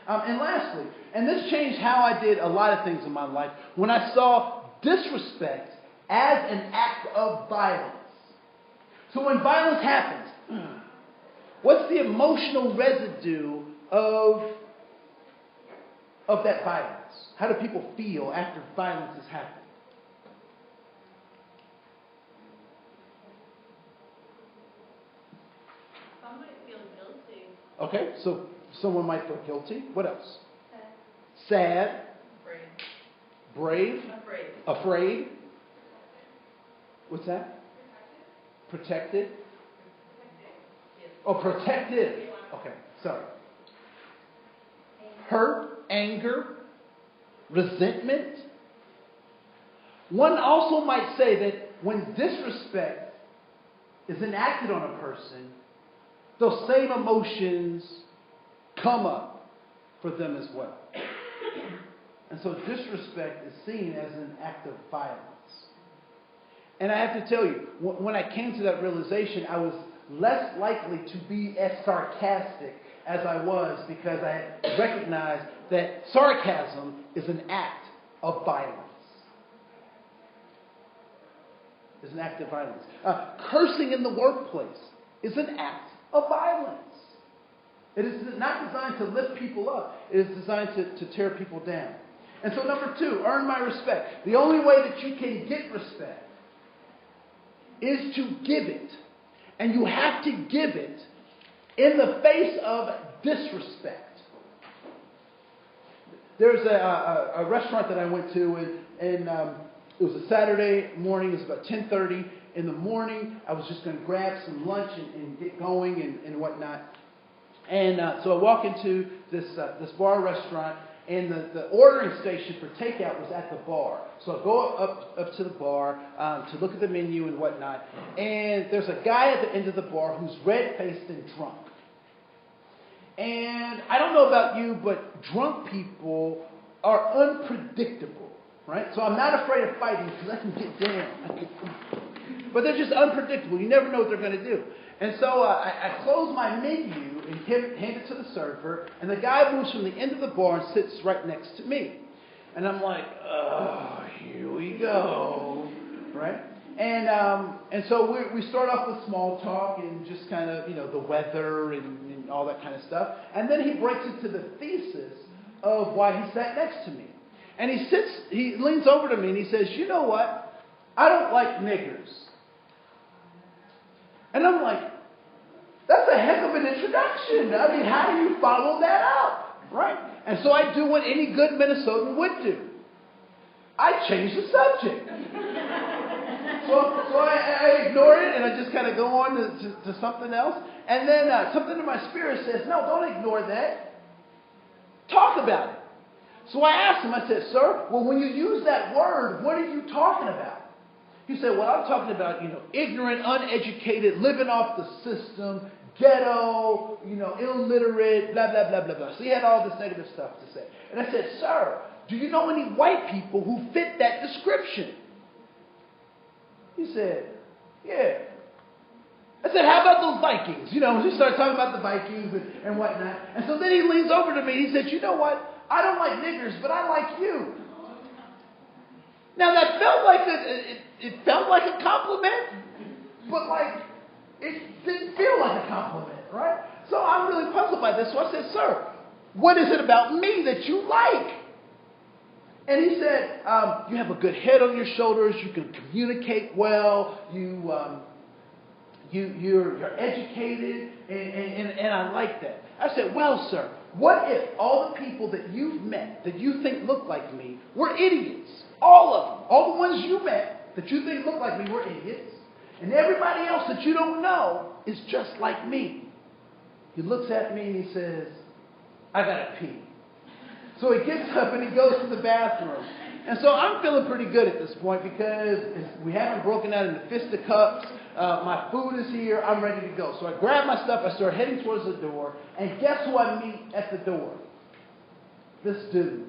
And lastly, and this changed how I did a lot of things in my life, when I saw disrespect as an act of violence. So when violence happens, what's the emotional residue of that violence? How do people feel after violence has happened? Some might feel guilty. Okay, so someone might feel guilty. What else? Sad. Brave. Brave. Afraid. Afraid. What's that? Protected? Oh, protective. Okay, sorry. Hurt, anger, resentment. One also might say that when disrespect is enacted on a person, those same emotions come up for them as well. And so disrespect is seen as an act of violence. And I have to tell you, when I came to that realization, I was less likely to be as sarcastic as I was because I recognized that sarcasm is an act of violence. Is an act of violence. Cursing in the workplace is an act of violence. It is not designed to lift people up. It is designed to tear people down. And so number 2, earn my respect. The only way that you can get respect is to give it. And you have to give it in the face of disrespect. There's a restaurant that I went to, and it was a Saturday morning. It was about 10:30 in the morning. I was just going to grab some lunch and get going and whatnot. And so I walk into this bar restaurant, and the ordering station for takeout was at the bar. So I go up to the bar to look at the menu and whatnot. And there's a guy at the end of the bar who's red-faced and drunk. And I don't know about you, but drunk people are unpredictable, right? So I'm not afraid of fighting because I can get down. But they're just unpredictable. You never know what they're going to do. And so I close my menu and hand it to the server, and the guy moves from the end of the bar and sits right next to me. And I'm like, oh, here we go, right? And so we start off with small talk and just kind of, the weather and all that kind of stuff. And then he breaks into the thesis of why he sat next to me. And he leans over to me and he says, you know what? I don't like niggers. And I'm like, that's a heck of an introduction. I mean, how do you follow that up, right? And so I do what any good Minnesotan would do. I change the subject. So I ignore it and I just kind of go on to something else. And then something in my spirit says, no, don't ignore that. Talk about it. So I asked him, I said, sir, well, when you use that word, what are you talking about? He said, well, I'm talking about, ignorant, uneducated, living off the system, ghetto, illiterate, blah, blah, blah, blah, blah. So he had all this negative stuff to say. And I said, sir, do you know any white people who fit that description? He said, yeah. I said, how about those Vikings? We started talking about the Vikings and whatnot. And so then he leans over to me and he said, you know what? I don't like niggers, but I like you. Now that felt like it felt like a compliment, but it didn't feel like a compliment, right? So I'm really puzzled by this. So I said, sir, what is it about me that you like? And he said, you have a good head on your shoulders. You can communicate well. You're educated, and I like that. I said, well, sir, what if all the people that you've met that you think look like me were idiots? All of them. All the ones you met that you think look like me were idiots. And everybody else that you don't know is just like me. He looks at me and he says, I gotta pee. So he gets up and he goes to the bathroom. And so I'm feeling pretty good at this point because we haven't broken out into fisticuffs. My food is here. I'm ready to go. So I grab my stuff. I start heading towards the door. And guess who I meet at the door? This dude.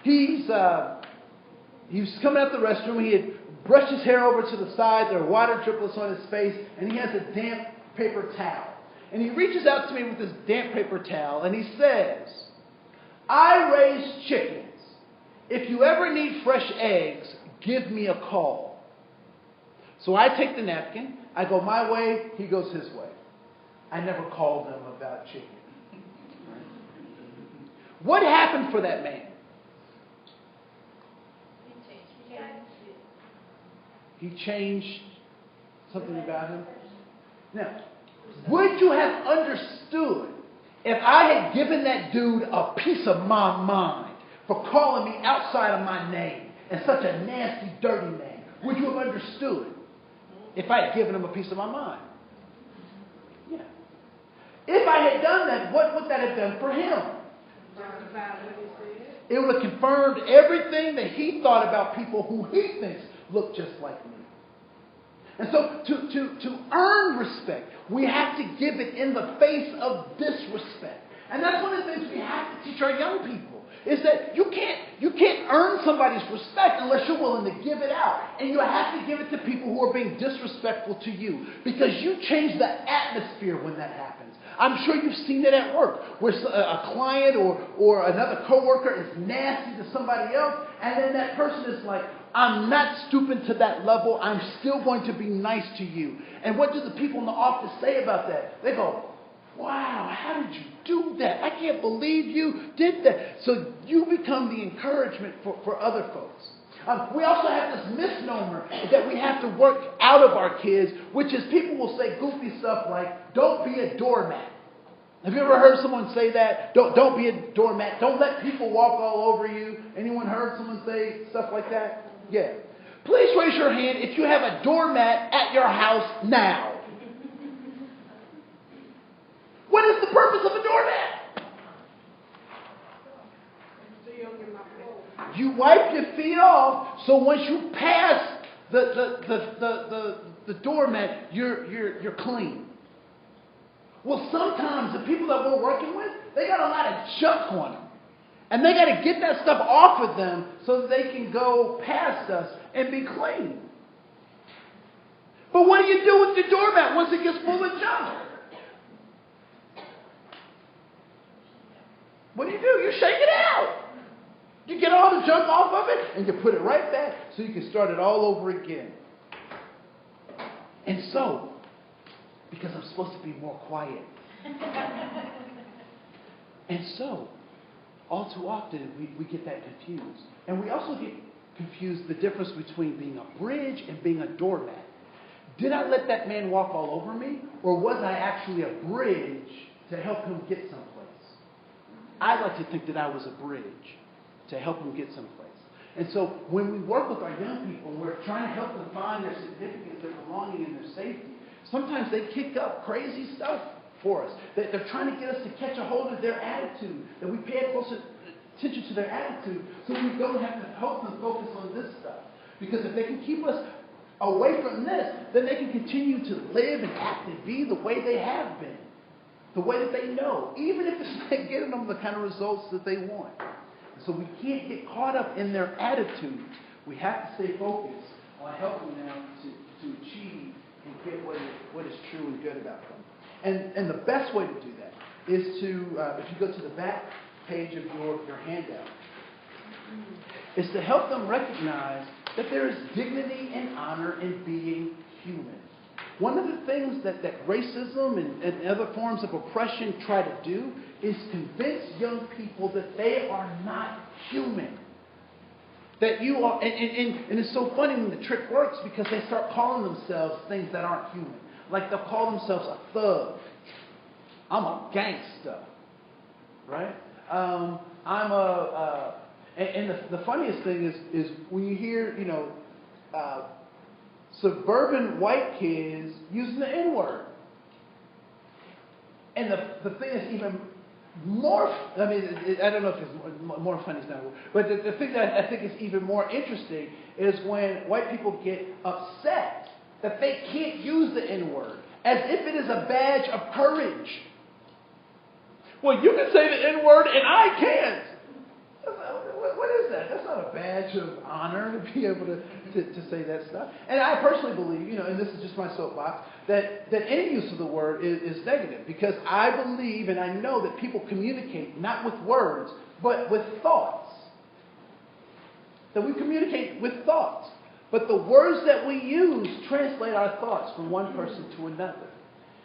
He was coming out the restroom. He had brushed his hair over to the side. There were water driplets on his face. And he has a damp paper towel. And he reaches out to me with this damp paper towel. And he says, I raise chickens. If you ever need fresh eggs, give me a call. So I take the napkin. I go my way. He goes his way. I never called him about chicken. What happened for that man? He changed something about him. Now, would you have understood if I had given that dude a piece of my mind for calling me outside of my name and such a nasty, dirty name? Would you have understood if I had given him a piece of my mind? Yeah. If I had done that, what would that have done for him? It would have confirmed everything that he thought about people who he thinks look just like me. And so to earn respect, we have to give it in the face of disrespect. And that's one of the things we have to teach our young people, is that you can't earn somebody's respect unless you're willing to give it out. And you have to give it to people who are being disrespectful to you, because you change the atmosphere when that happens. I'm sure you've seen it at work, where a client or another coworker is nasty to somebody else, and then that person is like, I'm not stooping to that level. I'm still going to be nice to you. And what do the people in the office say about that? They go, wow, how did you do that? I can't believe you did that. So you become the encouragement for other folks. We also have this misnomer that we have to work out of our kids, which is people will say goofy stuff like, don't be a doormat. Have you ever heard someone say that? Don't be a doormat. Don't let people walk all over you. Anyone heard someone say stuff like that? Yeah. Please raise your hand if you have a doormat at your house now. What is the purpose of a doormat? You wipe your feet off, so once you pass the doormat, you're clean. Well, sometimes the people that we're working with, they got a lot of junk on them. And they got to get that stuff off of them so that they can go past us and be clean. But what do you do with the doormat once it gets full of junk? What do? You shake it out. You get all the junk off of it and you put it right back so you can start it all over again. And so, because I'm supposed to be more quiet. And so, all too often, we get that confused. And we also get confused the difference between being a bridge and being a doormat. Did I let that man walk all over me? Or was I actually a bridge to help him get someplace? I like to think that I was a bridge to help him get someplace. And so when we work with our young people, we're trying to help them find their significance, their belonging, and their safety. Sometimes they kick up crazy stuff for us. They're trying to get us to catch a hold of their attitude, that we pay closer attention to their attitude so we don't have to help them focus on this stuff. Because if they can keep us away from this, then they can continue to live and act and be the way they have been, the way that they know, even if it's not getting them the kind of results that they want. So we can't get caught up in their attitude. We have to stay focused on helping them to achieve and get what is true and good about them. And the best way to do that is to, if you go to the back page of your handout, is to help them recognize that there is dignity and honor in being human. One of the things that racism and other forms of oppression try to do is convince young people that they are not human. That you are, and it's so funny when the trick works, because they start calling themselves things that aren't human. Like they'll call themselves a thug. I'm a gangster, right? And the funniest thing is when you hear, suburban white kids using the N-word. And the thing is even more, I don't know if it's more funny is not a word, but the thing that I think is even more interesting is when white people get upset that they can't use the N-word, as if it is a badge of courage. Well, you can say the N-word and I can't. What is that? That's not a badge of honor to be able to say that stuff. And I personally believe, and this is just my soapbox, that any use of the word is negative. Because I believe and I know that people communicate not with words, but with thoughts. That we communicate with thoughts. But the words that we use translate our thoughts from one person to another.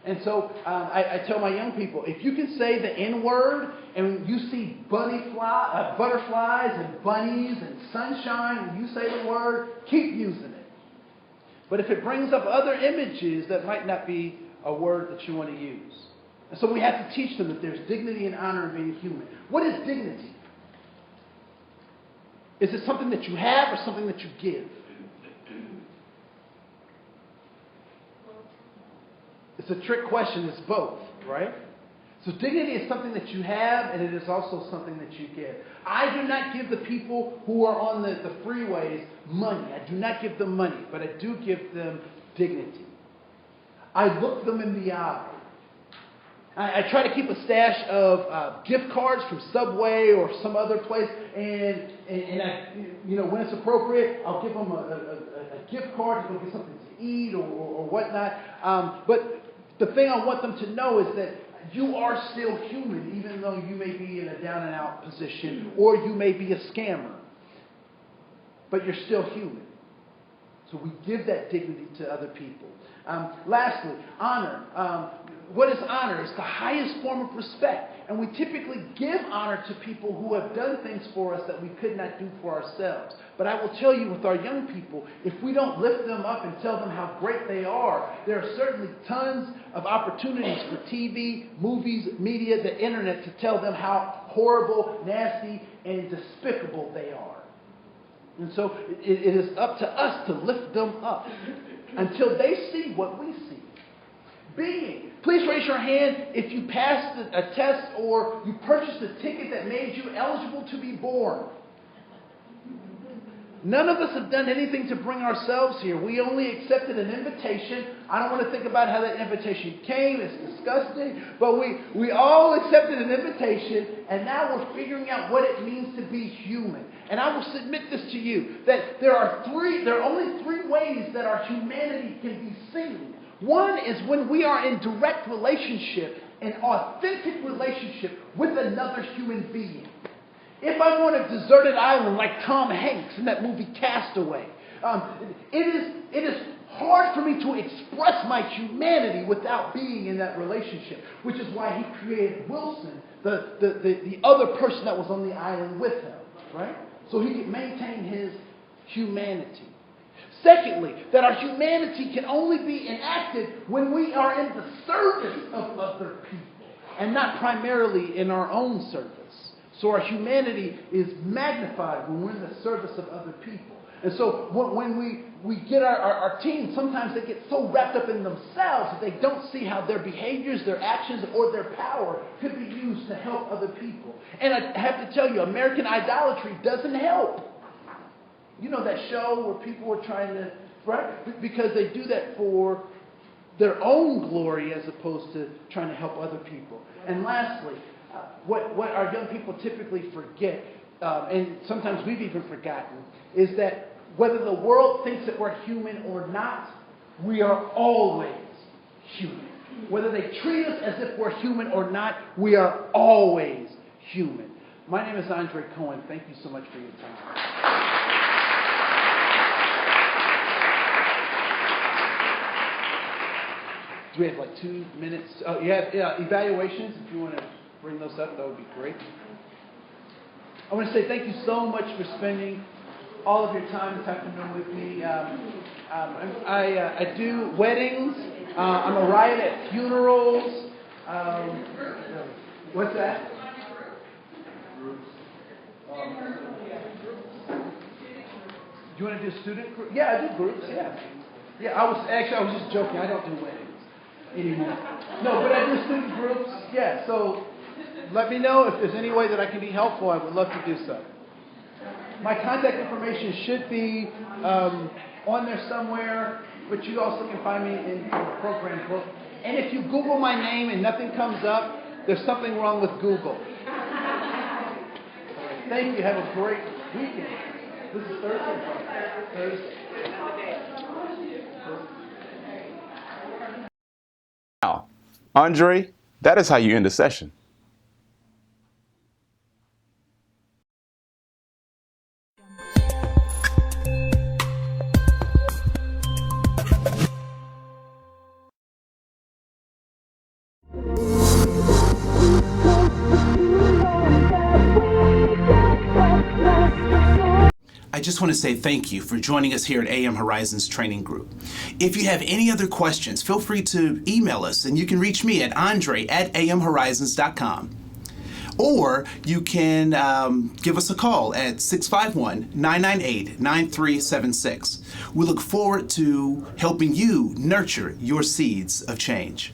And so I tell my young people, if you can say the N-word and you see butterflies and bunnies and sunshine when you say the word, keep using it. But if it brings up other images, that might not be a word that you want to use. And so we have to teach them that there's dignity and honor in being human. What is dignity? Is it something that you have or something that you give? It's a trick question. It's both, right? So dignity is something that you have, and it is also something that you give. I do not give the people who are on the freeways money. I do not give them money, but I do give them dignity. I look them in the eye. I try to keep a stash of gift cards from Subway or some other place, and I, when it's appropriate, I'll give them a gift card to go get something to eat or whatnot. But the thing I want them to know is that you are still human, even though you may be in a down and out position or you may be a scammer. But you're still human. So we give that dignity to other people. Lastly, honor. What is honor? It's the highest form of respect. And we typically give honor to people who have done things for us that we could not do for ourselves. But I will tell you, with our young people, if we don't lift them up and tell them how great they are, there are certainly tons of opportunities for TV, movies, media, the internet to tell them how horrible, nasty, and despicable they are. And so it is up to us to lift them up until they see what we see. Being. Please raise your hand if you passed a test or you purchased a ticket that made you eligible to be born. None of us have done anything to bring ourselves here. We only accepted an invitation. I don't want to think about how that invitation came. It's disgusting. But we all accepted an invitation, and now we're figuring out what it means to be human. And I will submit this to you, that there are only three ways that our humanity can be seen. One is when we are in direct relationship, an authentic relationship with another human being. If I'm on a deserted island like Tom Hanks in that movie Castaway, it is hard for me to express my humanity without being in that relationship, which is why he created Wilson, the other person that was on the island with him, right? So he could maintain his humanity. Secondly, that our humanity can only be enacted when we are in the service of other people and not primarily in our own service. So our humanity is magnified when we're in the service of other people. And so when we get our team, sometimes they get so wrapped up in themselves that they don't see how their behaviors, their actions, or their power could be used to help other people. And I have to tell you, American idolatry doesn't help. You know that show where people are trying to, right? Because they do that for their own glory as opposed to trying to help other people. And lastly, what our young people typically forget, and sometimes we've even forgotten, is that whether the world thinks that we're human or not, we are always human. Whether they treat us as if we're human or not, we are always human. My name is Andre Koen. Thank you so much for your time. Do we have like 2 minutes? Oh, you have evaluations. If you want to bring those up, that would be great. I want to say thank you so much for spending all of your time this afternoon with me. I do weddings. I'm a riot at funerals. What's that? Do you want to do student groups? Yeah, I do groups. Yeah. I was just joking. I don't do weddings anymore. No, but I do student groups. Yeah. So let me know if there's any way that I can be helpful. I would love to do so. My contact information should be on there somewhere, but you also can find me in the program book. And if you Google my name and nothing comes up, there's something wrong with Google. Thank you. Have a great weekend. This is Thursday. Now, Andre, that is how you end a session. I just want to say thank you for joining us here at AM Horizons Training Group. If you have any other questions, feel free to email us, and you can reach me at andre@amhorizons.com. Or you can give us a call at 651-998-9376. We look forward to helping you nurture your seeds of change.